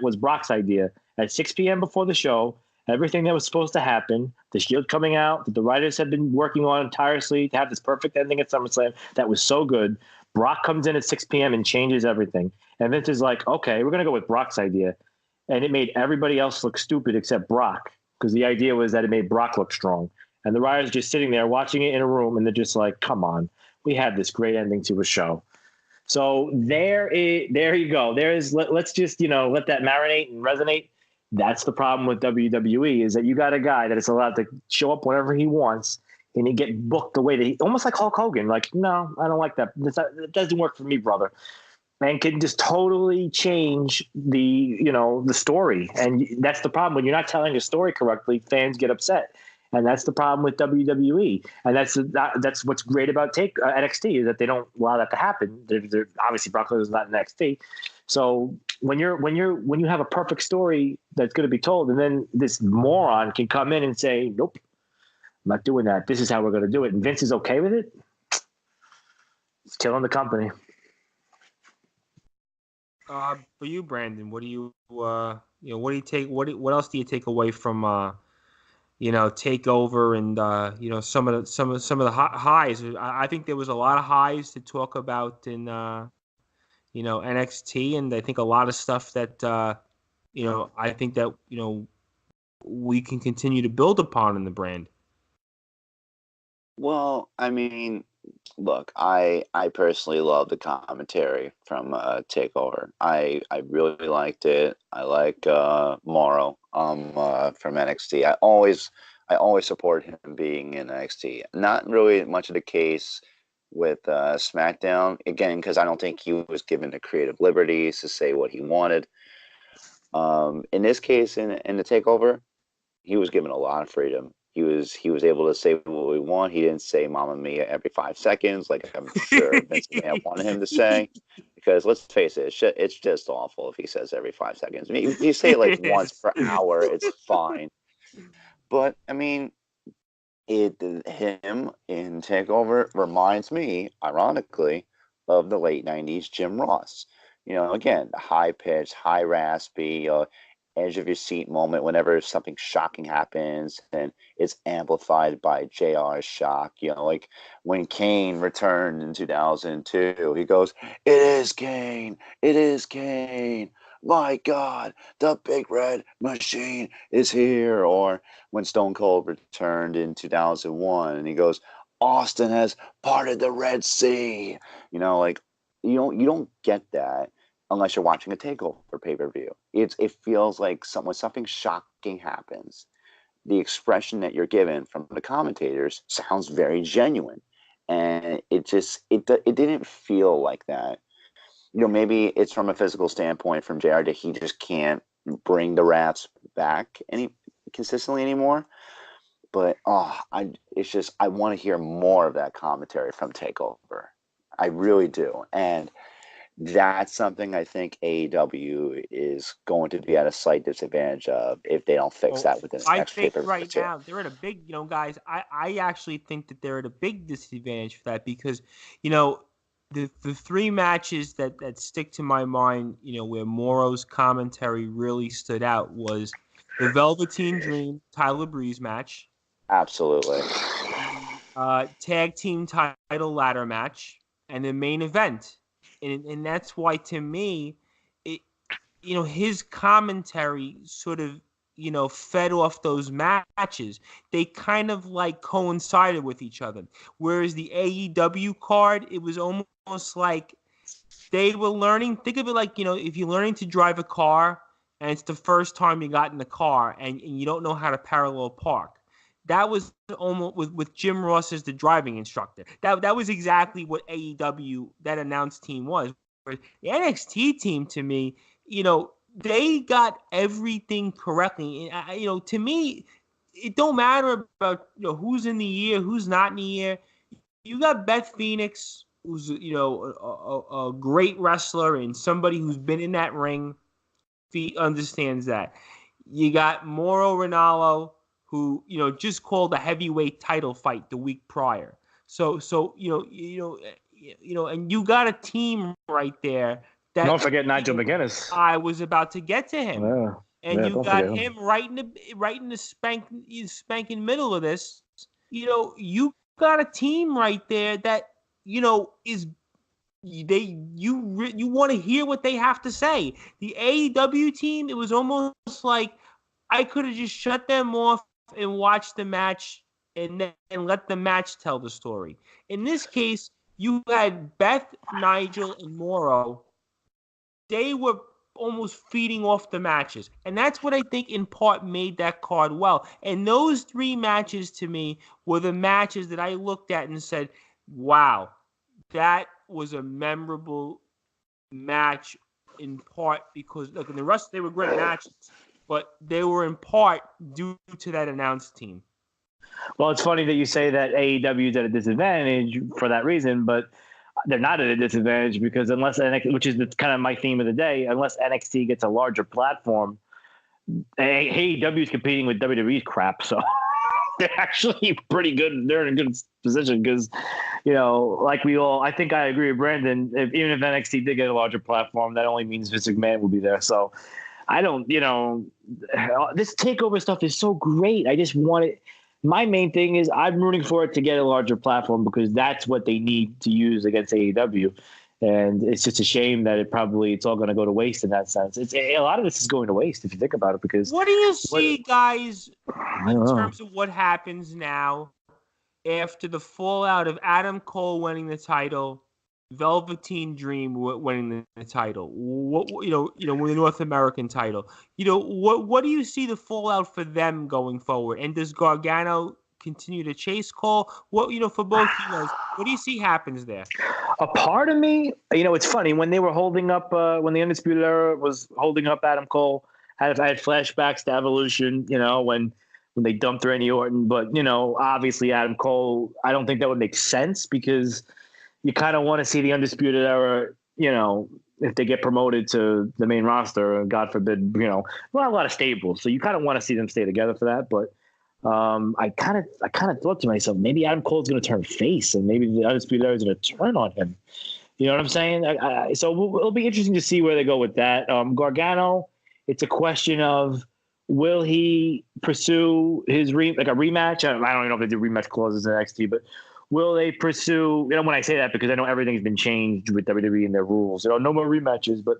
was Brock's idea. At 6 p.m. before the show, everything that was supposed to happen, the Shield coming out, that the writers had been working on tirelessly to have this perfect ending at SummerSlam that was so good. Brock comes in at 6 p.m. and changes everything. And Vince is like, okay, we're going to go with Brock's idea. And it made everybody else look stupid except Brock, because the idea was that it made Brock look strong. And the writers just sitting there watching it in a room, and they're just like, come on, we had this great ending to a show. So there you go. Let's just, let that marinate and resonate. That's the problem with WWE, is that you got a guy that is allowed to show up whenever he wants, and he get booked the way that he, almost like Hulk Hogan. Like, no, I don't like that. It doesn't work for me, brother. And can just totally change the story. And that's the problem. When you're not telling a story correctly, fans get upset. And that's the problem with WWE. And that's what's great about NXT, is that they don't allow that to happen. They're obviously Brock Lesnar's not in NXT. So when you have a perfect story that's going to be told, and then this moron can come in and say, nope, I'm not doing that. This is how we're going to do it. And Vince is okay with it. It's killing the company. For you, Brandon, what do you what do you take? What else do you take away from Takeover and some of the highs? I think there was a lot of highs to talk about in NXT, and I think a lot of stuff that I think that we can continue to build upon in the brand. Well, I mean, look, I personally love the commentary from Takeover. I really liked it. I like Morrow from NXT. I always support him being in NXT. Not really much of the case with SmackDown, again, because I don't think he was given the creative liberties to say what he wanted. In this case, in the Takeover, he was given a lot of freedom. He was able to say what we want. He didn't say "Mamma Mia" every 5 seconds, like I'm sure Vince McMahon wanted him to say. Because let's face it, it's just awful if he says every 5 seconds. I mean, if you say it like once per hour, it's fine. But I mean, him in Takeover reminds me, ironically, of the late '90s Jim Ross. Again, the high pitched, high raspy, edge of your seat moment whenever something shocking happens, and it's amplified by JR's shock. Like when Kane returned in 2002, he goes, "It is Kane, it is Kane. My God, the big red machine is here." Or when Stone Cold returned in 2001, and he goes, "Austin has parted the Red Sea." Like you don't get that unless you're watching a takeover pay-per-view. It feels like when something shocking happens, the expression that you're given from the commentators sounds very genuine, and it didn't feel like that. Maybe it's from a physical standpoint from JR that he just can't bring the rats back consistently anymore. But I want to hear more of that commentary from Takeover. I really do, and that's something I think AEW is going to be at a slight disadvantage of if they don't fix that within the next think pay-per-view. right now they're at a big, guys, I actually think that they're at a big disadvantage for that because, the three matches that stick to my mind, where Morrow's commentary really stood out was the Velveteen Dream Tyler Breeze match. Absolutely. Tag team title ladder match and the main event. And that's why, to me, his commentary sort of, fed off those matches. They kind of like coincided with each other. Whereas the AEW card, it was almost like they were learning. Think of it like, if you're learning to drive a car and it's the first time you got in the car and you don't know how to parallel park. That was almost with Jim Ross as the driving instructor. That was exactly what AEW, that announced team was. The NXT team, to me, they got everything correctly. To me, it don't matter about who's in the year, who's not in the year. You got Beth Phoenix, who's a great wrestler and somebody who's been in that ring. He understands that. You got Mauro Ranallo, who just called a heavyweight title fight the week prior. So and you got a team right there. Don't forget Nigel McGuinness. I was about to get to him, and you got him right in the spanking middle of this. You got a team right there that is. You want to hear what they have to say. The AEW team, it was almost like I could have just shut them off and watched the match and let the match tell the story. In this case, you had Beth, Nigel, and Mauro. They were almost feeding off the matches. And that's what I think in part made that card well. And those three matches to me were the matches that I looked at and said, wow, that was a memorable match in part because, look, in the rest, they were great matches, but they were in part due to that announced team. Well, it's funny that you say that AEW is at a disadvantage for that reason, but they're not at a disadvantage because unless NXT, which is kind of my theme of the day, unless NXT gets a larger platform, AEW is competing with WWE's crap, so they're actually pretty good. They're in a good position because, like I think I agree with Brandon. Even if NXT did get a larger platform, that only means Vince McMahon will be there. So I don't, this takeover stuff is so great. I just want it. My main thing is I'm rooting for it to get a larger platform because that's what they need to use against AEW. And it's just a shame that it's all going to go to waste in that sense. A lot of this is going to waste if you think about it because. What do you see, guys, in terms of what happens now after the fallout of Adam Cole winning the title, Velveteen Dream winning the title, with the North American title? What do you see the fallout for them going forward? And does Gargano continue to chase Cole? For both heroes, what do you see happens there? A part of me, it's funny when they were holding up, when the Undisputed Era was holding up Adam Cole. I had flashbacks to Evolution, when they dumped Randy Orton. But obviously Adam Cole, I don't think that would make sense because you kind of want to see the Undisputed Era, if they get promoted to the main roster, God forbid, not a lot of stables. So you kind of want to see them stay together for that. But I kind of thought to myself, maybe Adam Cole's going to turn face and maybe the Undisputed Era is going to turn on him. You know what I'm saying? So it'll be interesting to see where they go with that. Gargano, it's a question of will he pursue his a rematch? I don't even know if they do rematch clauses in NXT, but will they pursue? When I say that because I know everything's been changed with WWE and their rules. No more rematches, but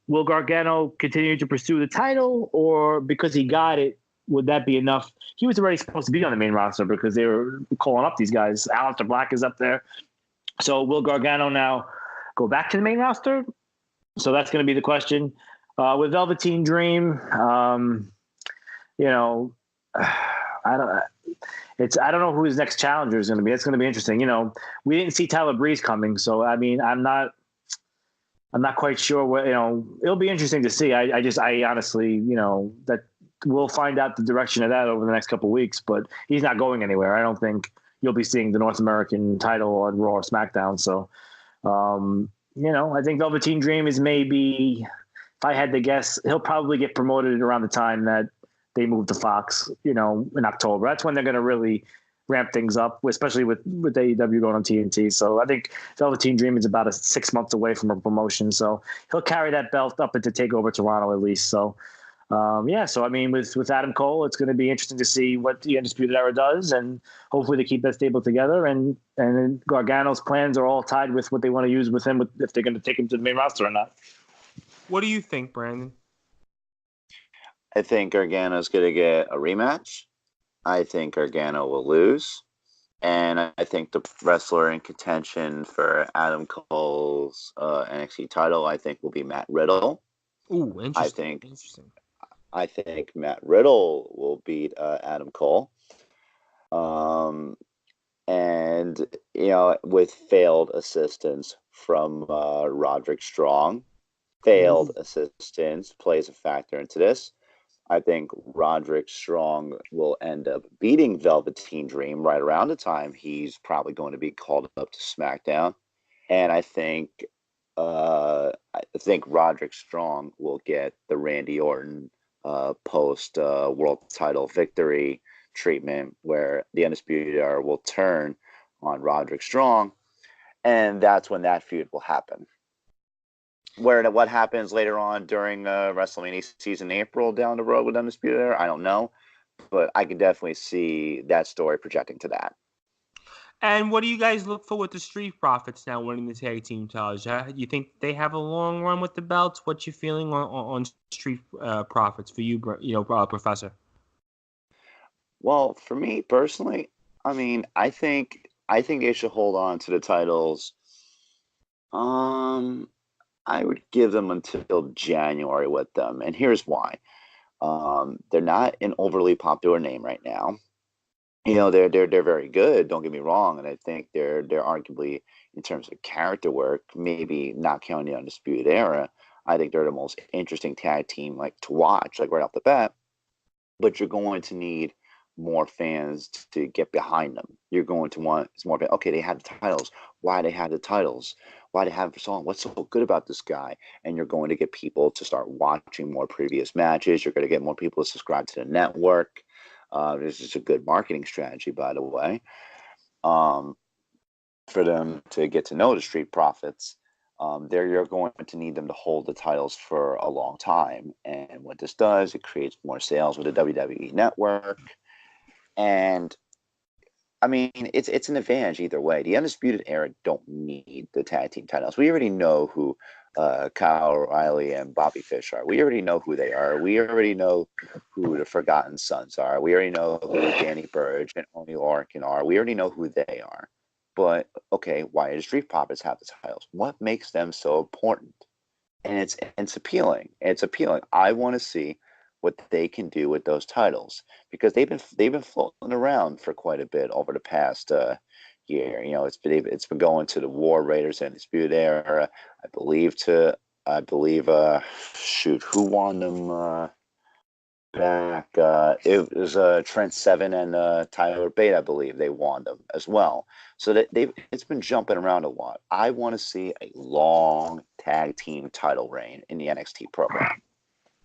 will Gargano continue to pursue the title, or because he got it, would that be enough? He was already supposed to be on the main roster because they were calling up these guys. Aleister Black is up there, so will Gargano now go back to the main roster? So that's going to be the question. With Velveteen Dream, you know, I don't. I don't know who his next challenger is going to be. It's going to be interesting. We didn't see Tyler Breeze coming, so I mean, I'm not quite sure what. It'll be interesting to see. I honestly, that we'll find out the direction of that over the next couple of weeks. But he's not going anywhere. I don't think you'll be seeing the North American title on Raw or SmackDown. So, I think Velveteen Dream is maybe, if I had to guess, he'll probably get promoted around the time that they move to Fox, in October. That's when they're going to really ramp things up, especially with AEW going on TNT. So I think Velveteen Dream is about 6 months away from a promotion. So he'll carry that belt up into TakeOver Toronto at least. So, So, I mean, with Adam Cole, it's going to be interesting to see what the Undisputed Era does, and hopefully they keep that stable together. And Gargano's plans are all tied with what they want to use with him, if they're going to take him to the main roster or not. What do you think, Brandon? I think Gargano's going to get a rematch. I think Gargano will lose. And I think the wrestler in contention for Adam Cole's NXT title, I think, will be Matt Riddle. Ooh, interesting. I think Matt Riddle will beat Adam Cole. And, with failed assistance from Roderick Strong. Failed assistance plays a factor into this. I think Roderick Strong will end up beating Velveteen Dream right around the time he's probably going to be called up to SmackDown. And I think Roderick Strong will get the Randy Orton post world title victory treatment, where the Undisputed Era will turn on Roderick Strong, and that's when that feud will happen. What happens later on during WrestleMania season in April down the road with Undisputed Era, I don't know, but I can definitely see that story projecting to that. And what do you guys look for with the Street Profits now winning the tag team titles? You think they have a long run with the belts? What's your feeling on Street Profits for you, Professor? Well, for me personally, I mean, I think they should hold on to the titles. I would give them until January with them, and here's why. They're not an overly popular name right now. They're very good. Don't get me wrong, and I think they're arguably, in terms of character work, maybe not counting the Undisputed Era, I think they're the most interesting tag team to watch, right off the bat. But you're going to need more fans to get behind them. You're going to want more fans. Okay, they have the titles. Why they have the titles? Why they have so long? What's so good about this guy? And you're going to get people to start watching more previous matches. You're going to get more people to subscribe to the network. This is a good marketing strategy, by the way, for them to get to know the Street Profits. You're going to need them to hold the titles for a long time. And what this does, it creates more sales with the WWE network. And I mean, it's an advantage either way. The Undisputed Era don't need the tag team titles. We already know who Kyle O'Reilly and Bobby Fish are. We already know who they are. We already know who the Forgotten Sons are. We already know who Danny Burge and Oney Lorcan are. We already know who they are. But, okay, why do Street Profits have the titles? What makes them so important? And it's appealing. It's appealing. I want to see what they can do with those titles, because they've been floating around for quite a bit over the past year. It's been going to the War Raiders and Disputed Era, I believe. Who won them back? It was Trent Seven and Tyler Bate, I believe. They won them as well. So that it's been jumping around a lot. I want to see a long tag team title reign in the NXT program.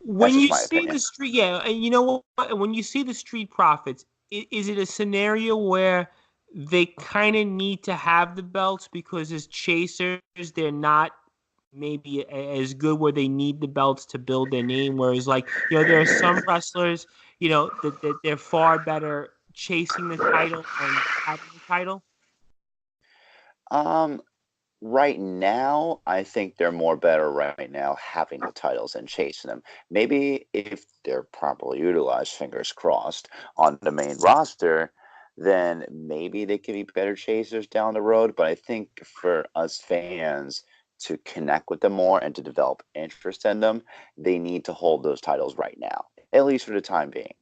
When you see the street, and you know what? When you see the Street Profits, is it a scenario where they kind of need to have the belts because as chasers, they're not maybe as good where they need the belts to build their name? Whereas, there are some wrestlers, that they're far better chasing the title and having the title. Right now, I think they're more better right now having the titles and chasing them. Maybe if they're properly utilized, fingers crossed, on the main roster, then maybe they can be better chasers down the road. But I think for us fans to connect with them more and to develop interest in them, they need to hold those titles right now, at least for the time being.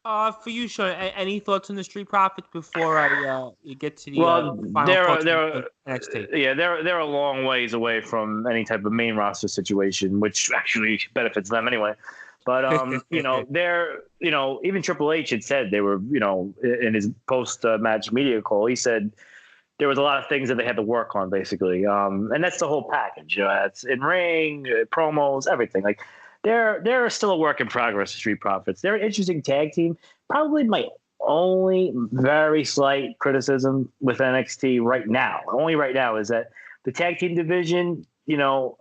For you, Sean, any thoughts on the Street Profits before I get to the Well, final thoughts on NXT? they're a long ways away from any type of main roster situation, which actually benefits them anyway. But they're even Triple H had said they were in his post match media call, he said there was a lot of things that they had to work on basically, and that's the whole package. It's in ring, promos, everything. Like they're still a work in progress. Street Profits. They're an interesting tag team. Probably my only very slight criticism with NXT right now, is that the tag team division,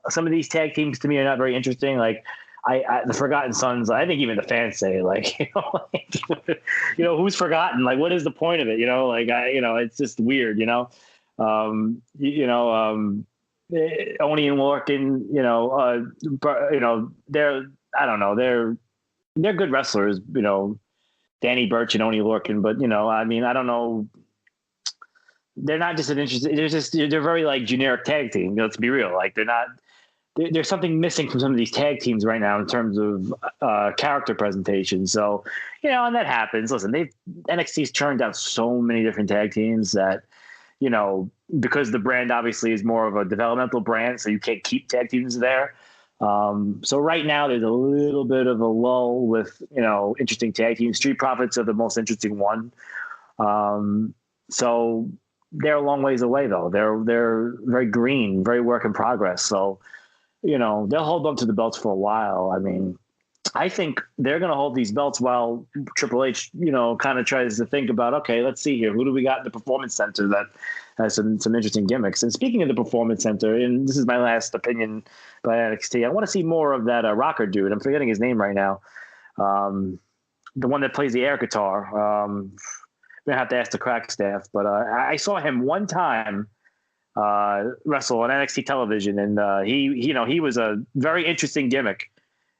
some of these tag teams to me are not very interesting. Like the Forgotten Sons, I think even the fans say like, who's forgotten? Like, what is the point of it? It's just weird, Oni and Lorcan, I don't know, they're good wrestlers, Danny Burch and Oni Lorcan, but I don't know. They're not just an interesting. They're very like generic tag team. Let's be real. Like they're not. There's something missing from some of these tag teams right now in terms of character presentation. So and that happens. Listen, NXT's turned out so many different tag teams that because the brand obviously is more of a developmental brand, so you can't keep tag teams there. So right now there's a little bit of a lull with, interesting tag teams. Street Profits are the most interesting one. So they're a long ways away though. They're very green, very work in progress. So, they'll hold on to the belts for a while. I mean, I think they're going to hold these belts while Triple H, kind of tries to think about, okay, let's see here. Who do we got in the Performance Center that has some interesting gimmicks? And speaking of the Performance Center, and this is my last opinion by NXT, I want to see more of that rocker dude. I'm forgetting his name right now. The one that plays the air guitar. We're going to have to ask the crack staff. But I saw him one time wrestle on NXT television, and he was a very interesting gimmick.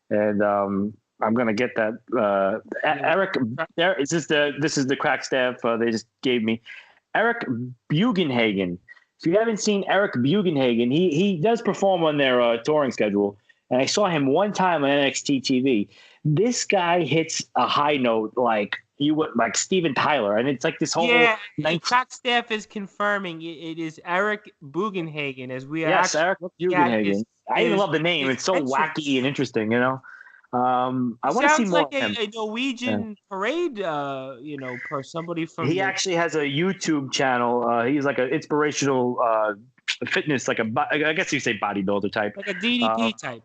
And I'm gonna get that. Eric, this is the crack staff they just gave me. Eric Bugenhagen. If you haven't seen Eric Bugenhagen, he does perform on their touring schedule, and I saw him one time on NXT TV. This guy hits a high note like you would, like Steven Tyler, and it's like this whole. Yeah, the crack staff is confirming it is Eric Bugenhagen, as we are. Yes, Eric Bugenhagen. I even love the name. It's so wacky and interesting, I want to see more. Sounds like a Norwegian parade, per somebody from. He actually has a YouTube channel. He's like an inspirational fitness, like I guess you say bodybuilder type, like a DDP type.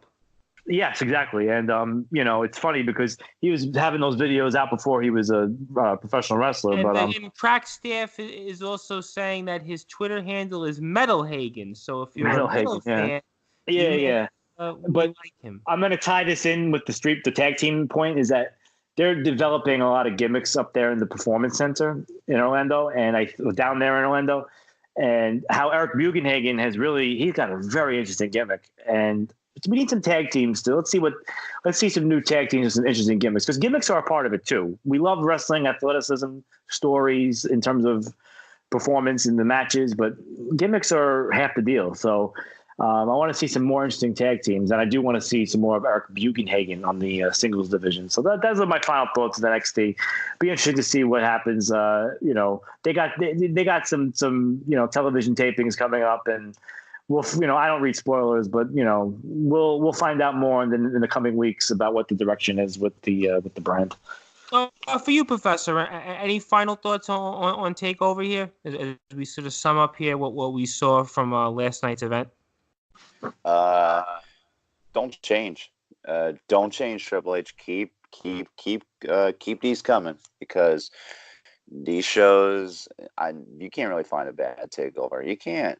Yes, exactly. And it's funny because he was having those videos out before he was a professional wrestler. And Crack Staff is also saying that his Twitter handle is Metalhagen. So if you're a Metal fan, but like him. I'm going to tie this in with the tag team point is that they're developing a lot of gimmicks up there in the Performance Center in Orlando, and I was down there in Orlando, and how Eric Bugenhagen he's got a very interesting gimmick, and we need some tag teams still. Let's see some new tag teams with some interesting gimmicks, because gimmicks are a part of it too. We love wrestling, athleticism, stories in terms of performance in the matches, but gimmicks are half the deal. So I want to see some more interesting tag teams, and I do want to see some more of Eric Bugenhagen on the singles division. So those are my final thoughts of NXT. Be interesting to see what happens. They got some television tapings coming up, and we'll I don't read spoilers, but we'll find out more in the coming weeks about what the direction is with the brand. For you, Professor, any final thoughts on Takeover here as we sort of sum up here what we saw from last night's event? Don't change. Don't change, Triple H. Keep these coming, because these shows, you can't really find a bad takeover. You can't.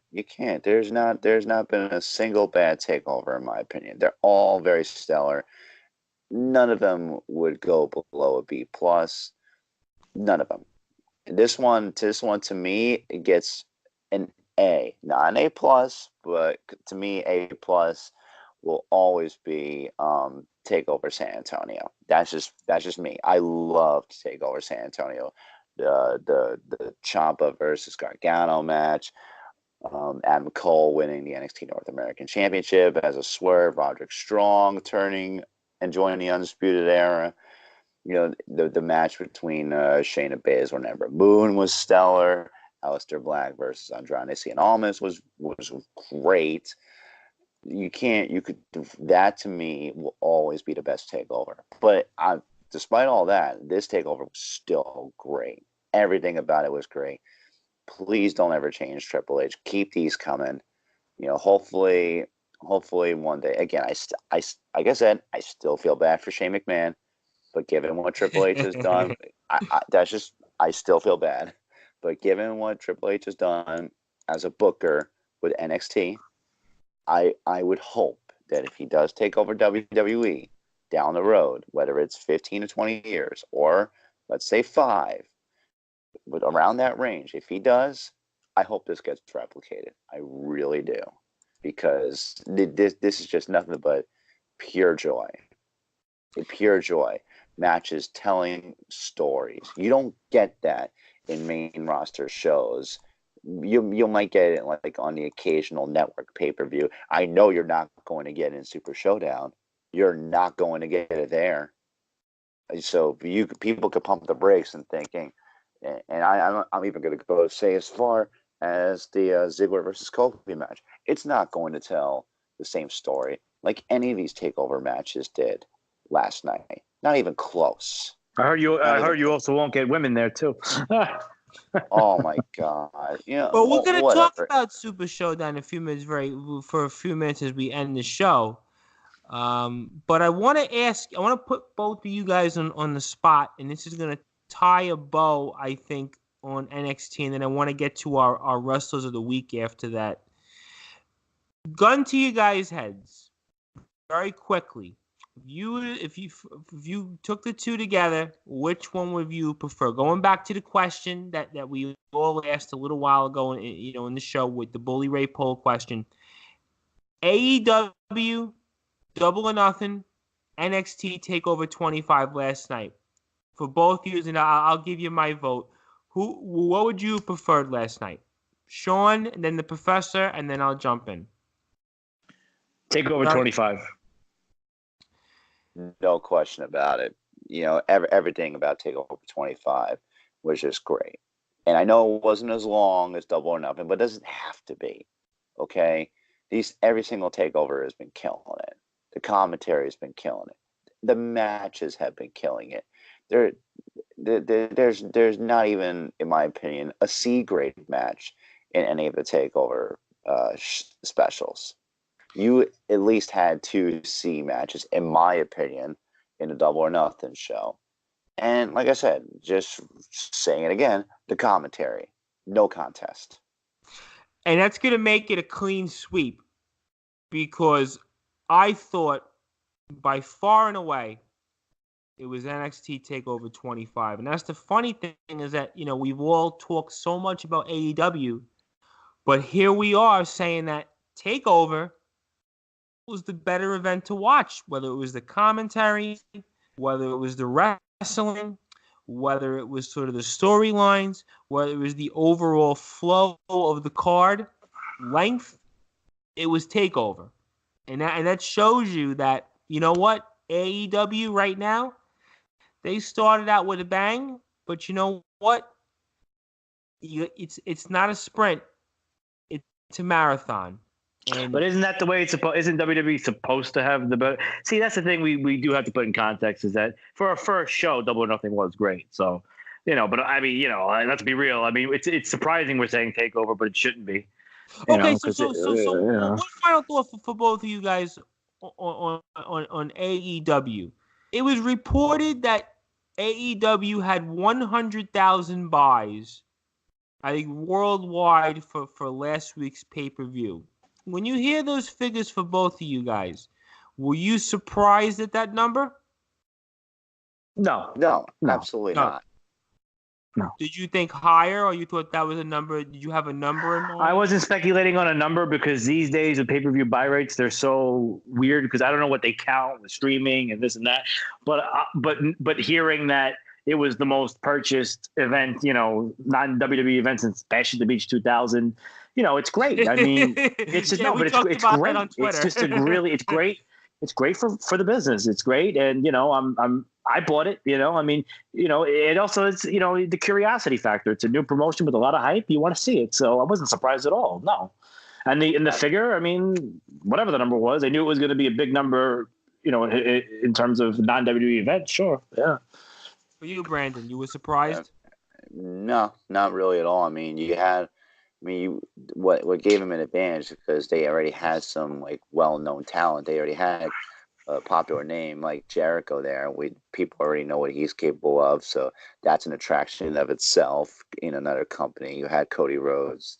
There's not been a single bad takeover in my opinion. They're all very stellar. None of them would go below a B plus. None of them. This one to me, it gets an A, not an A plus, but to me, A plus will always be Takeover San Antonio. That's just me. I loved Takeover San Antonio. The Ciampa versus Gargano match, Adam Cole winning the NXT North American Championship as a swerve. Roderick Strong turning and joining the Undisputed Era. The match between Shayna Baszler and Ember Moon was stellar. Aleister Black versus Andrade Cien Almas was great. That to me will always be the best takeover. But despite all that, this takeover was still great. Everything about it was great. Please don't ever change Triple H. Keep these coming. Hopefully one day. Again, like I said, I still feel bad for Shane McMahon, but given what Triple H has done, I still feel bad. But given what Triple H has done as a booker with NXT, I would hope that if he does take over WWE down the road, whether it's 15 to 20 years or let's say 5, but around that range, if he does, I hope this gets replicated. I really do, because this is just nothing but pure joy. Pure joy. Matches telling stories. You don't get that in main roster shows. You might get it like on the occasional network pay-per-view. I know you're not going to get it in Super Showdown. You're not going to get it there. So people could pump the brakes and thinking, and I'm even going to go say as far as the Ziggler versus Kofi match. It's not going to tell the same story like any of these takeover matches did last night. Not even close. I heard you also won't get women there too. Oh my God! But we're gonna talk about Super Showdown in a few minutes, for a few minutes as we end the show. But I want to put both of you guys on the spot, and this is gonna tie a bow, I think, on NXT, and then I want to get to our wrestlers of the week after that. Gun to you guys' heads, very quickly. If you took the two together, which one would you prefer? Going back to the question that we all asked a little while ago, in the show with the Bully Ray poll question: AEW Double or Nothing, NXT Takeover 25 last night. For both of you, and I'll give you my vote. What would you have preferred last night? Sean, and then the Professor, and then I'll jump in. Takeover 25. No question about it. Everything about Takeover 25 was just great. And I know it wasn't as long as Double or Nothing, but it doesn't have to be. Okay? Every single Takeover has been killing it. The commentary has been killing it. The matches have been killing it. There's not even, in my opinion, a C-grade match in any of the Takeover specials. You at least had 2 C matches, in my opinion, in the Double or Nothing show. And like I said, just saying it again, the commentary, no contest. And that's going to make it a clean sweep, because I thought by far and away it was NXT TakeOver 25. And that's the funny thing, is that, we've all talked so much about AEW, but here we are saying that TakeOver was the better event to watch, whether it was the commentary, whether it was the wrestling, whether it was sort of the storylines, whether it was the overall flow of the card, length. It was TakeOver. And that shows you that, you know what, AEW right now, they started out with a bang, but you know what? It's not a sprint. It's a marathon. But isn't that the way it's supposed? Isn't WWE supposed to have the better? See, that's the thing we do have to put in context, is that for our first show, Double or Nothing was great. So, but I mean, let's be real. I mean, it's surprising we're saying Takeover, but it shouldn't be. Okay, so one final thought for both of you guys on AEW. It was reported that AEW had 100,000 buys, I think, worldwide for last week's pay-per-view. When you hear those figures for both of you guys, were you surprised at that number? No, absolutely not. No. Did you think higher, or you thought that was a number? Did you have a number in mind? I wasn't speculating on a number, because these days with pay-per-view buy rates, they're so weird, because I don't know what they count with streaming and this and that. But hearing that it was the most purchased event, non WWE event since Bash at the Beach 2000. It's great. I mean, it's just we but talked it's about great. that on Twitter. It's just it's great. It's great for the business. It's great, and I bought it. I mean, it also is the curiosity factor. It's a new promotion with a lot of hype. You want to see it, so I wasn't surprised at all. No, and the figure. I mean, whatever the number was, I knew it was going to be a big number. In terms of non-WWE events, sure, yeah. For you, Brandon, you were surprised? No, not really at all. I mean, what gave him an advantage because they already had some like well-known talent. They already had a popular name like Jericho there. People already know what he's capable of, so that's an attraction in of itself. In another company, you had Cody Rhodes,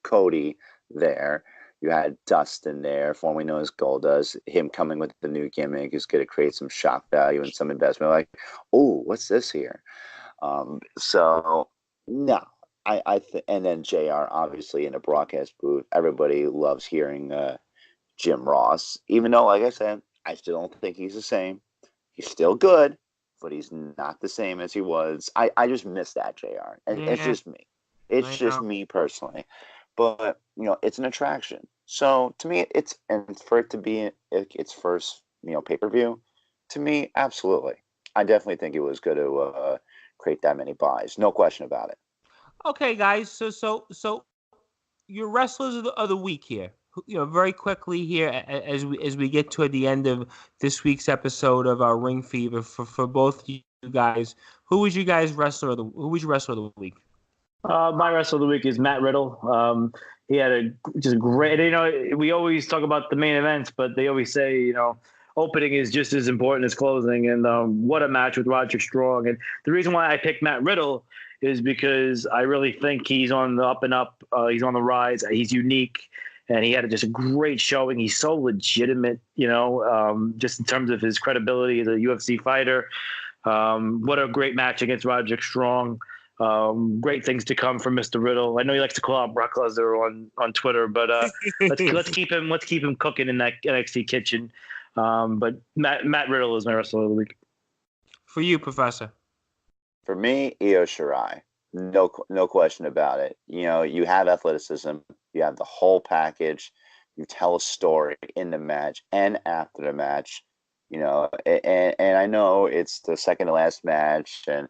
Cody there. You had Dustin there, formerly known as Goldust. Him coming with the new gimmick is going to create some shock value and some investment. Like, oh, what's this here? So no, and then JR obviously in the broadcast booth. Everybody loves hearing Jim Ross, even though, like I said, I still don't think he's the same. He's still good, but he's not the same as he was. I just miss that JR, and it's just me. It's just me personally. But it's an attraction. So to me, and for it to be its first pay-per-view, to me, absolutely. I definitely think it was good to create that many buys. No question about it. Okay, guys. So your wrestlers of the week here. Very quickly here as we get toward the end of this week's episode of our Ring Fever for both you guys. Who was your wrestler of the week? My wrestler of the week is Matt Riddle. He had just great. We always talk about the main events, but they always say opening is just as important as closing. And what a match with Roderick Strong. And the reason why I picked Matt Riddle is because I really think he's on the up and up. He's on the rise. He's unique, and he had just a great showing. He's so legitimate, just in terms of his credibility as a UFC fighter. What a great match against Roderick Strong. Great things to come from Mr. Riddle. I know he likes to call out Brock Lesnar on Twitter, but let's keep him cooking in that NXT kitchen. But Matt Riddle is my wrestler of the week. For you, Professor. For me, Io Shirai. No question about it. You have athleticism, you have the whole package, you tell a story in the match and after the match. And I know it's the second to last match, and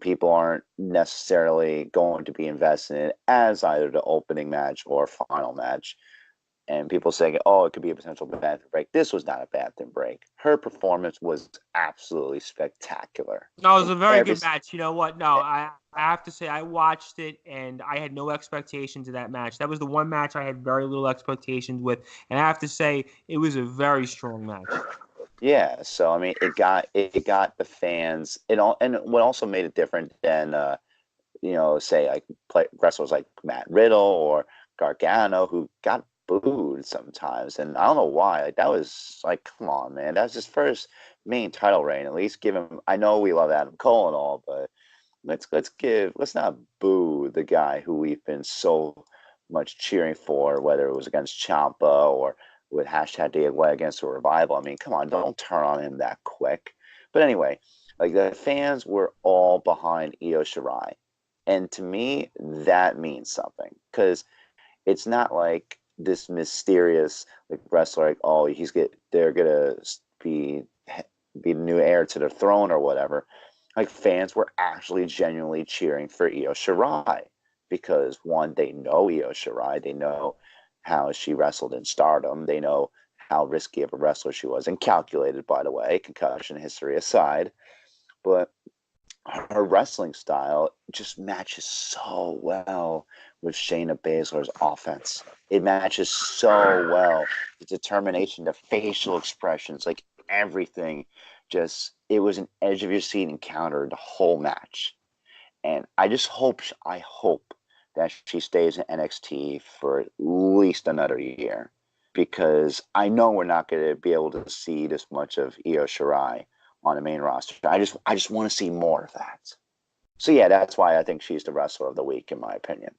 people aren't necessarily going to be invested in it as either the opening match or final match. And people saying, oh, it could be a potential bathroom break. This was not a bathroom break. Her performance was absolutely spectacular. No, it was a very good match. You know what? No, I have to say I watched it and I had no expectations of that match. That was the one match I had very little expectations with. And I have to say it was a very strong match. Yeah, so I mean, it got the fans. And what also made it different than say like wrestlers like Matt Riddle or Gargano who got booed sometimes, and I don't know why. Like that was like, come on, man, that's his first main title reign. At least give him. I know we love Adam Cole and all, but let's not boo the guy who we've been so much cheering for, whether it was against Ciampa or with hashtag DIY against a revival. I mean, come on, don't turn on him that quick. But anyway, like the fans were all behind Io Shirai, and to me that means something because it's not like this mysterious like wrestler, like, oh, they're gonna be the new heir to the throne or whatever. Like fans were actually genuinely cheering for Io Shirai because one, they know Io Shirai, they know how she wrestled in Stardom, they know how risky of a wrestler she was, and calculated, by the way, concussion history aside. But her wrestling style just matches so well with Shayna Baszler's offense. It matches so well. The determination, the facial expressions, like everything, it was an edge of your seat encounter the whole match. And I hope that she stays in NXT for at least another year because I know we're not going to be able to see this much of Io Shirai on the main roster. I just want to see more of that. So yeah, that's why I think she's the wrestler of the week, in my opinion.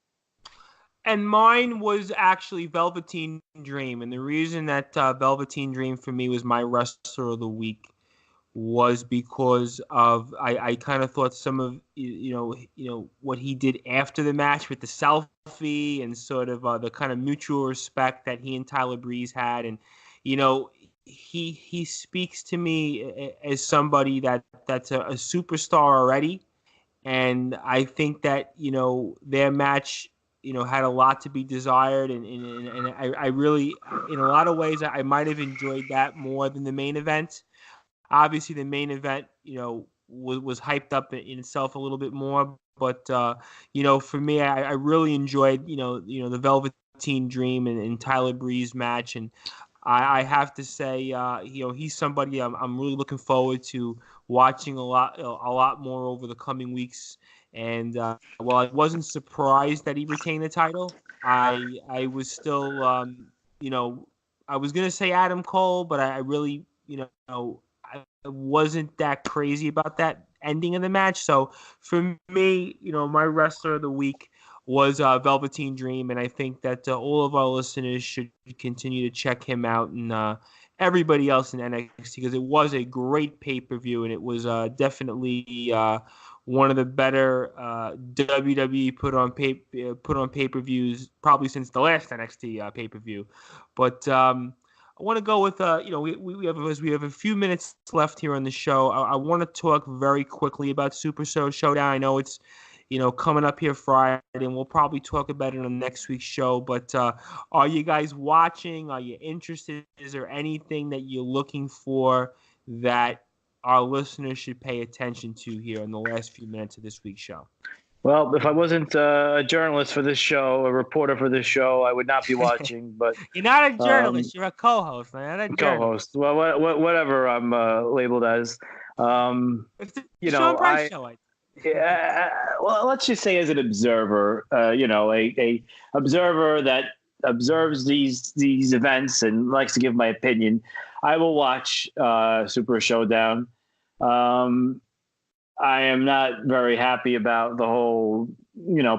And mine was actually Velveteen Dream. And the reason that Velveteen Dream for me was my wrestler of the week was because of I kind of thought some of what he did after the match with the selfie and sort of the kind of mutual respect that he and Tyler Breeze had, and he speaks to me as somebody that's a superstar already, and I think that their match had a lot to be desired, and I really, in a lot of ways, I might have enjoyed that more than the main event. Obviously, the main event, was hyped up in itself a little bit more. But for me, I really enjoyed, the Velveteen Dream and Tyler Breeze match, and I have to say, he's somebody I'm really looking forward to watching a lot more over the coming weeks. And while I wasn't surprised that he retained the title, I was still, I was gonna say Adam Cole, but I really, I wasn't that crazy about that ending of the match. So for me, my wrestler of the week was Velveteen Dream, and I think that all of our listeners should continue to check him out, and everybody else in NXT, because it was a great pay-per-view, and it was definitely one of the better WWE put on pay-per-views probably since the last NXT pay-per-view. But I want to go with we have a few minutes left here on the show. I want to talk very quickly about Super Showdown. I know it's coming up here Friday, and we'll probably talk about it on next week's show. But are you guys watching? Are you interested? Is there anything that you're looking for that our listeners should pay attention to here in the last few minutes of this week's show? Well, if I wasn't a journalist for this show, a reporter for this show, I would not be watching. But you're not a journalist; you're a co-host, man. Not a co-host. Well, whatever I'm labeled as. It's the Sean Price show. Yeah. Well, let's just say as an observer, a observer that observes these events and likes to give my opinion, I will watch Super Showdown. I am not very happy about the whole,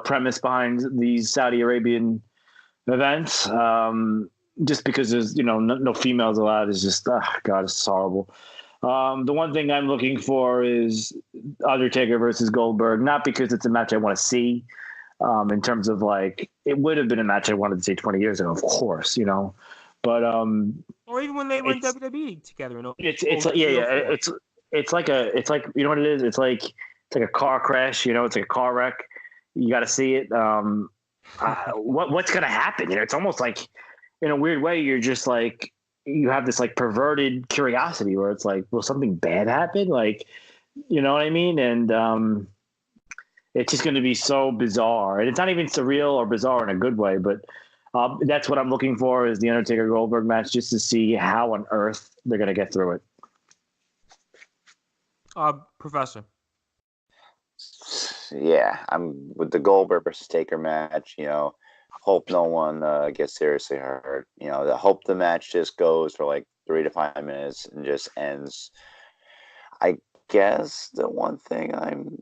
premise behind these Saudi Arabian events. Just because there's, no females allowed is just, God, it's horrible. The one thing I'm looking for is Undertaker versus Goldberg, not because it's a match I want to see, in terms of it would have been a match I wanted to see 20 years ago, of course, but, or even when they were in WWE together. It's like you know what it is? It's like a car crash, it's like a car wreck. You got to see it. What's going to happen? It's almost like in a weird way, you're just you have this perverted curiosity where it's will something bad happen? You know what I mean? And it's just going to be so bizarre. And it's not even surreal or bizarre in a good way, but that's what I'm looking for is the Undertaker Goldberg match, just to see how on earth they're going to get through it. Professor. Yeah, I'm with the Goldberg versus Taker match. Hope no one gets seriously hurt. I hope the match just goes for 3 to 5 minutes and just ends. I guess the one thing I'm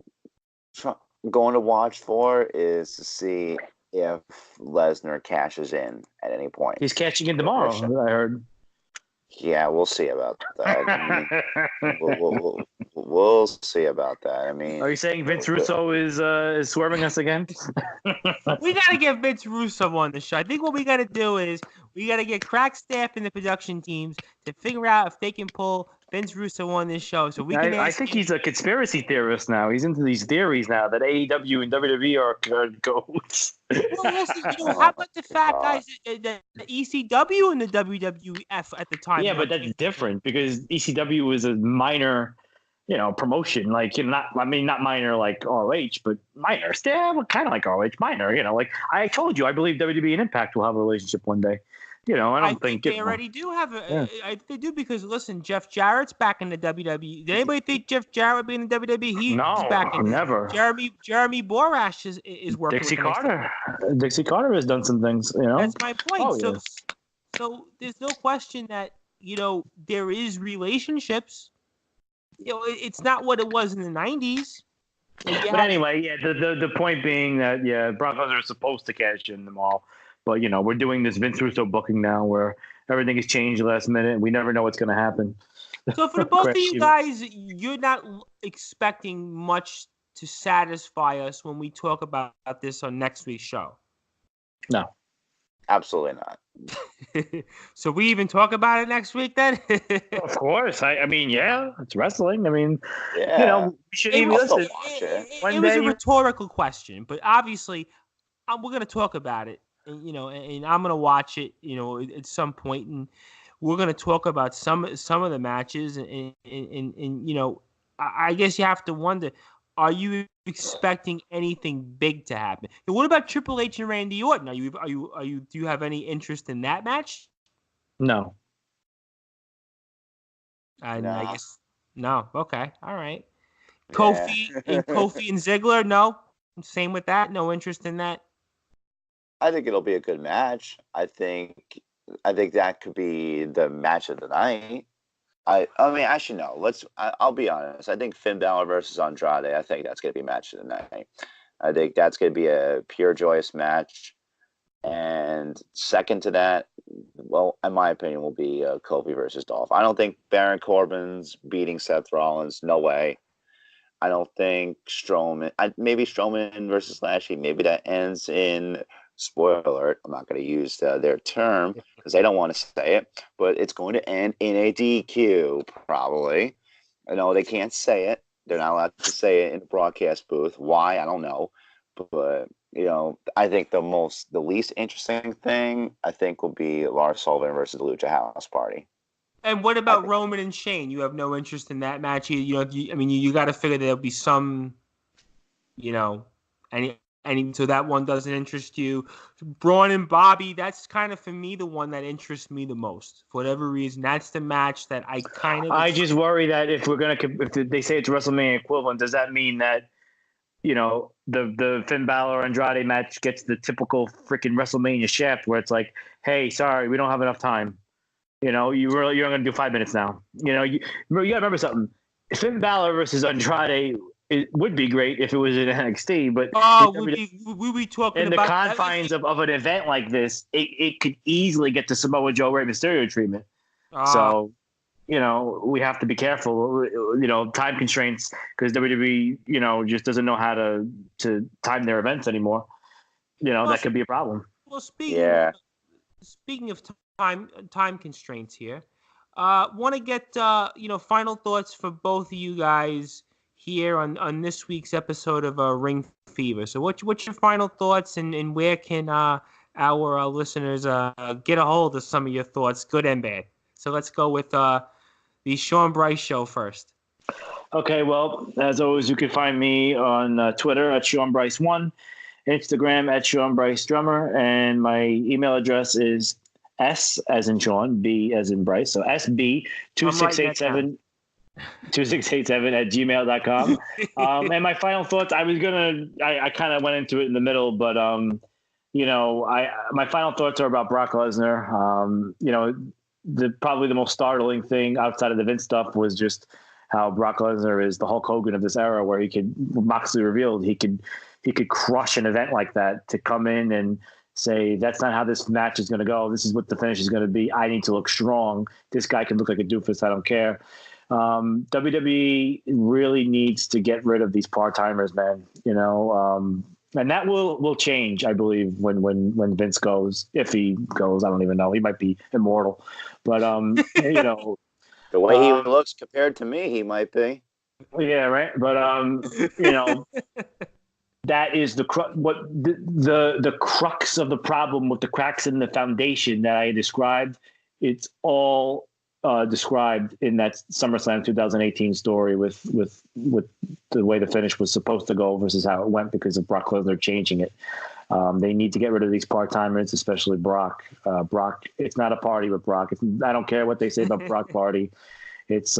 going to watch for is to see if Lesnar cashes in at any point. He's cashing in tomorrow, I heard. Yeah, we'll see about that. We'll see about that. Are you saying Vince Russo is swerving us again? We got to get Vince Russo on the show. I think what we got to do is we got to get crack staff in the production teams to figure out if they can pull Vince Russo on this show. So we can. I think he's a conspiracy theorist now. He's into these theories now that AEW and WWE are goats. Well, listen, how about the fact guys, the ECW and the WWF at the time? Yeah, but that's different because ECW was a minor, promotion. Not minor like ROH, but minor. Still kind of like ROH, minor. I told you, I believe WWE and Impact will have a relationship one day. I don't think they already do have they do because listen, Jeff Jarrett's back in the WWE. Did anybody think Jeff Jarrett would be in the WWE? He's back in. Never. Jeremy Borash is working. Dixie Carter. Dixie Carter has done some things. That's my point. Oh, so there's no question that there is relationships. It's not what it was in the 90s. But anyway, the point being that Broncos are supposed to cash in them all. But, we're doing this Vince Russo booking now where everything has changed last minute. We never know what's going to happen. So for the both of you guys, you're not expecting much to satisfy us when we talk about this on next week's show. No. Absolutely not. So we even talk about it next week then? Of course. I mean, yeah, it's wrestling. I mean, Yeah. we should even listen. It was a rhetorical question, but obviously we're going to talk about it, and, and I'm going to watch it, at some point, and we're going to talk about some of the matches, and I guess you have to wonder, are you expecting anything big to happen? And what about Triple H and Randy Orton? Do you have any interest in that match? No. And I guess no. Okay, all right. Kofi and Ziggler, no. Same with that. No interest in that. I think it'll be a good match. I think that could be the match of the night. I mean, actually, no. I'll be honest. I think Finn Balor versus Andrade. I think that's going to be match of the night. I think that's going to be a pure joyous match. And second to that, well, in my opinion, will be Kofi versus Dolph. I don't think Baron Corbin's beating Seth Rollins. No way. I don't think Strowman. Maybe Strowman versus Lashley. Maybe that ends in. Spoiler alert, I'm not going to use their term because they don't want to say it, but it's going to end in a DQ, probably. I know they can't say it. They're not allowed to say it in the broadcast booth. Why? I don't know. But, I think the least interesting thing, I think, will be Lars Sullivan versus the Lucha House Party. And what about Roman and Shane? You have no interest in that match? You got to figure there'll be some, so that one doesn't interest you. Braun and Bobby, that's kind of, for me, the one that interests me the most. For whatever reason, that's the match that I kind of... I just worry that if they say it's WrestleMania equivalent, does that mean that, the Finn Balor Andrade match gets the typical freaking WrestleMania shaft where it's like, hey, sorry, we don't have enough time. You're only going to do 5 minutes now. You got to remember something. Finn Balor versus Andrade... It would be great if it was in NXT, but we'd be talking in the confines of an event like this, it could easily get the Samoa Joe Rey Mysterio treatment. So, we have to be careful. Time constraints, because WWE, just doesn't know how to time their events anymore. That could be a problem. Well, speaking of time constraints here, want to get final thoughts for both of you guys here on this week's episode of Ringfever. So what's your final thoughts, and where can our listeners get a hold of some of your thoughts, good and bad? So let's go with the Sean Bryce Show first. Okay, well, as always, you can find me on Twitter at Sean Bryce1, Instagram at Sean Bryce Drummer, and my email address is S as in Sean, B as in Bryce, so SB2687 2687@gmail.com. And my final thoughts, I kind of went into it in the middle, but my final thoughts are about Brock Lesnar. Probably the most startling thing outside of the Vince stuff was just how Brock Lesnar is the Hulk Hogan of this era, where Moxley revealed he could crush an event like that, to come in and say, that's not how this match is going to go. This is what the finish is going to be. I need to look strong. This guy can look like a doofus. I don't care. WWE really needs to get rid of these part-timers, man. And that will change, I believe, when Vince goes. If he goes, I don't even know. He might be immortal, but the way he looks compared to me, he might be. Yeah, right. But that is the crux of the problem with the cracks in the foundation that I described. It's all described in that SummerSlam 2018 story with the way the finish was supposed to go versus how it went because of Brock Lesnar changing it. They need to get rid of these part-timers, especially Brock. It's not a party with Brock. I don't care what they say about Brock party. It's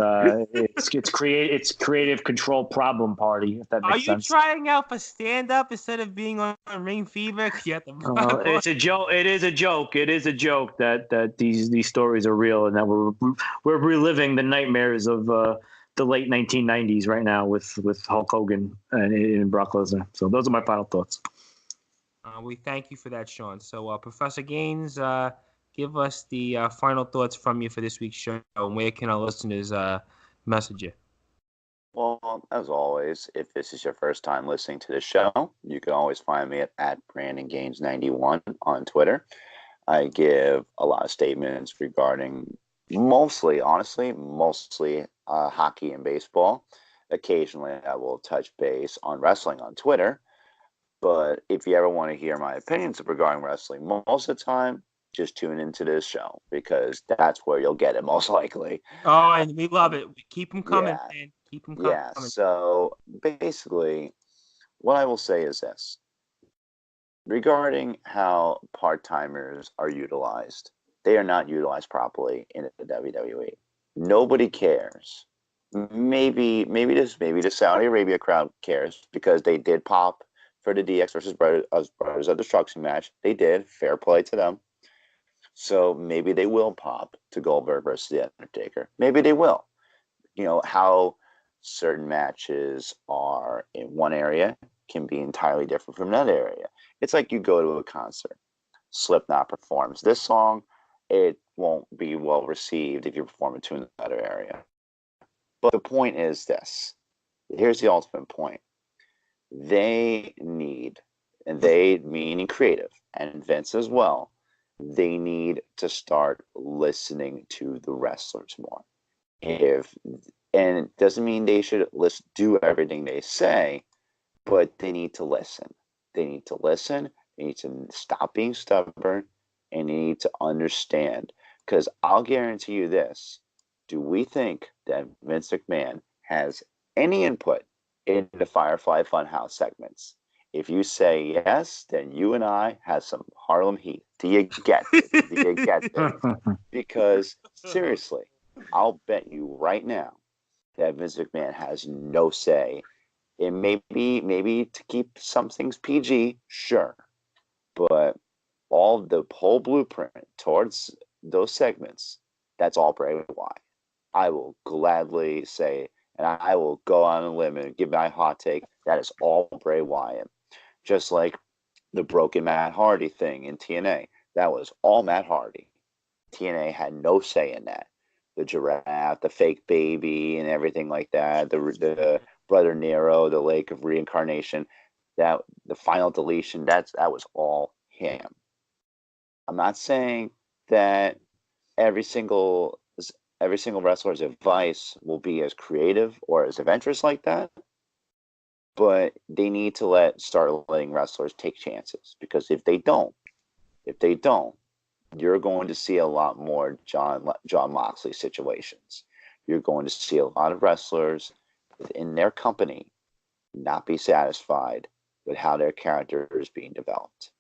creative control problem party, if that makes sense. Are you trying out for stand-up instead of being on Ringfever? It's a joke. It is a joke. It is a joke that these stories are real, and that we're reliving the nightmares of the late 1990s right now with Hulk Hogan and Brock Lesnar. So those are my final thoughts. We thank you for that, Sean. So Professor Gaines, give us the final thoughts from you for this week's show, and where can our listeners message you? Well, as always, if this is your first time listening to the show, you can always find me at BrandonGaines91 on Twitter. I give a lot of statements regarding mostly hockey and baseball. Occasionally, I will touch base on wrestling on Twitter. But if you ever want to hear my opinions regarding wrestling, most of the time, just tune into this show because that's where you'll get it most likely. Oh, and we love it. Keep them coming, Yeah. man. Keep them coming. Yeah. So basically, what I will say is this regarding how part timers are utilized, they are not utilized properly in the WWE. Nobody cares. Maybe the Saudi Arabia crowd cares because they did pop for the DX versus Brothers of Destruction match. They did. Fair play to them. So maybe they will pop to Goldberg versus The Undertaker. Maybe they will. You know, how certain matches are in one area can be entirely different from another area. It's like you go to a concert. Slipknot performs this song. It won't be well received if you perform it to another area. But the point is this. Here's the ultimate point. They need, and they meaning creative, and Vince as well, they need to start listening to the wrestlers more. And it doesn't mean they should do everything they say, but they need to listen. They need to listen. They need to stop being stubborn, and they need to understand. Because I'll guarantee you this: do we think that Vince McMahon has any input in the Firefly Funhouse segments? If you say yes, then you and I have some Harlem Heat. Do you get it? Do you get it? Because seriously, I'll bet you right now that Vince McMahon has no say. It maybe to keep some things PG, sure, but the whole blueprint towards those segments, that's all Bray Wyatt. I will gladly say, and I will go on a limb and give my hot take, that is all Bray Wyatt. Just like the broken Matt Hardy thing in TNA, that was all Matt Hardy. TNA had no say in that. The giraffe, the fake baby, and everything like that. The Brother Nero, the Lake of Reincarnation, that the final deletion. That was all him. I'm not saying that every single wrestler's advice will be as creative or as adventurous like that, but they need to start letting wrestlers take chances, because if they don't, you're going to see a lot more John Moxley situations. You're going to see a lot of wrestlers within their company not be satisfied with how their character is being developed.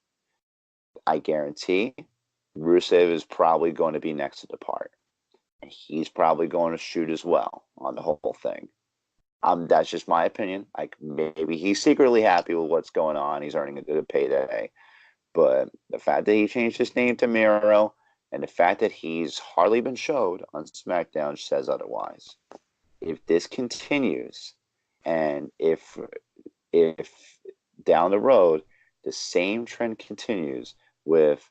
I guarantee Rusev is probably going to be next to depart. And he's probably going to shoot as well on the whole thing. That's just my opinion. Like, maybe he's secretly happy with what's going on. He's earning a good payday. But the fact that he changed his name to Miro, and the fact that he's hardly been showed on SmackDown, says otherwise. If this continues, and if down the road the same trend continues with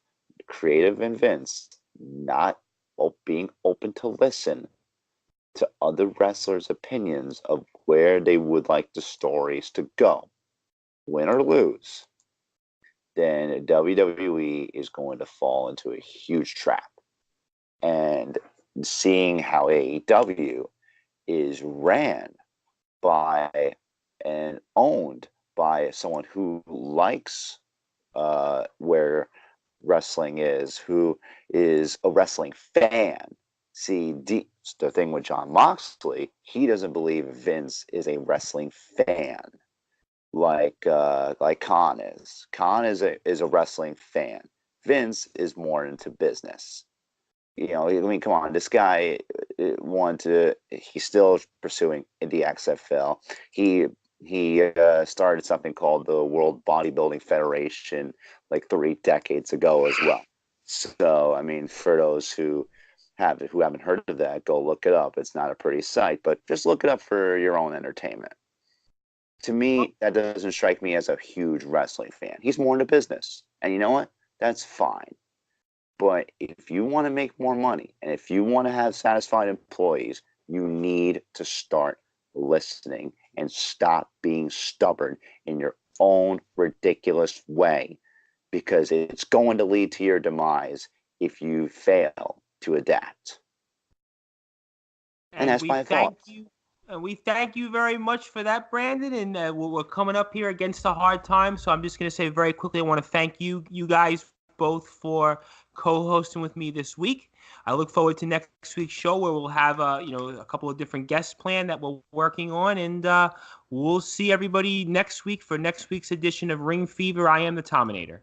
creative and Vince not being open to listen to other wrestlers' opinions of where they would like the stories to go, win or lose, then WWE is going to fall into a huge trap. And seeing how AEW is ran by and owned by someone who likes where wrestling is, who is a wrestling fan. See, the thing with John Moxley, he doesn't believe Vince is a wrestling fan like Khan is. Khan is a wrestling fan. Vince is more into business. You know, I mean, come on, this guy he's still pursuing the XFL. He started something called the World Bodybuilding Federation like 3 decades ago as well. So, I mean, for those who haven't heard of that, go look it up. It's not a pretty sight, but just look it up for your own entertainment. To me, that doesn't strike me as a huge wrestling fan. He's more into business. And you know what? That's fine. But if you want to make more money and if you want to have satisfied employees, you need to start listening and stop being stubborn in your own ridiculous way, because it's going to lead to your demise if you fail to adapt. And And that's we my thank thoughts. you. And we thank you very much for that, Brandon. And we're coming up here against a hard time, so I'm just going to say very quickly, I want to thank you guys both for co-hosting with me this week. I look forward to next week's show where we'll have a couple of different guests planned that we're working on, and we'll see everybody next week for next week's edition of Ring Fever. I am the Tominator.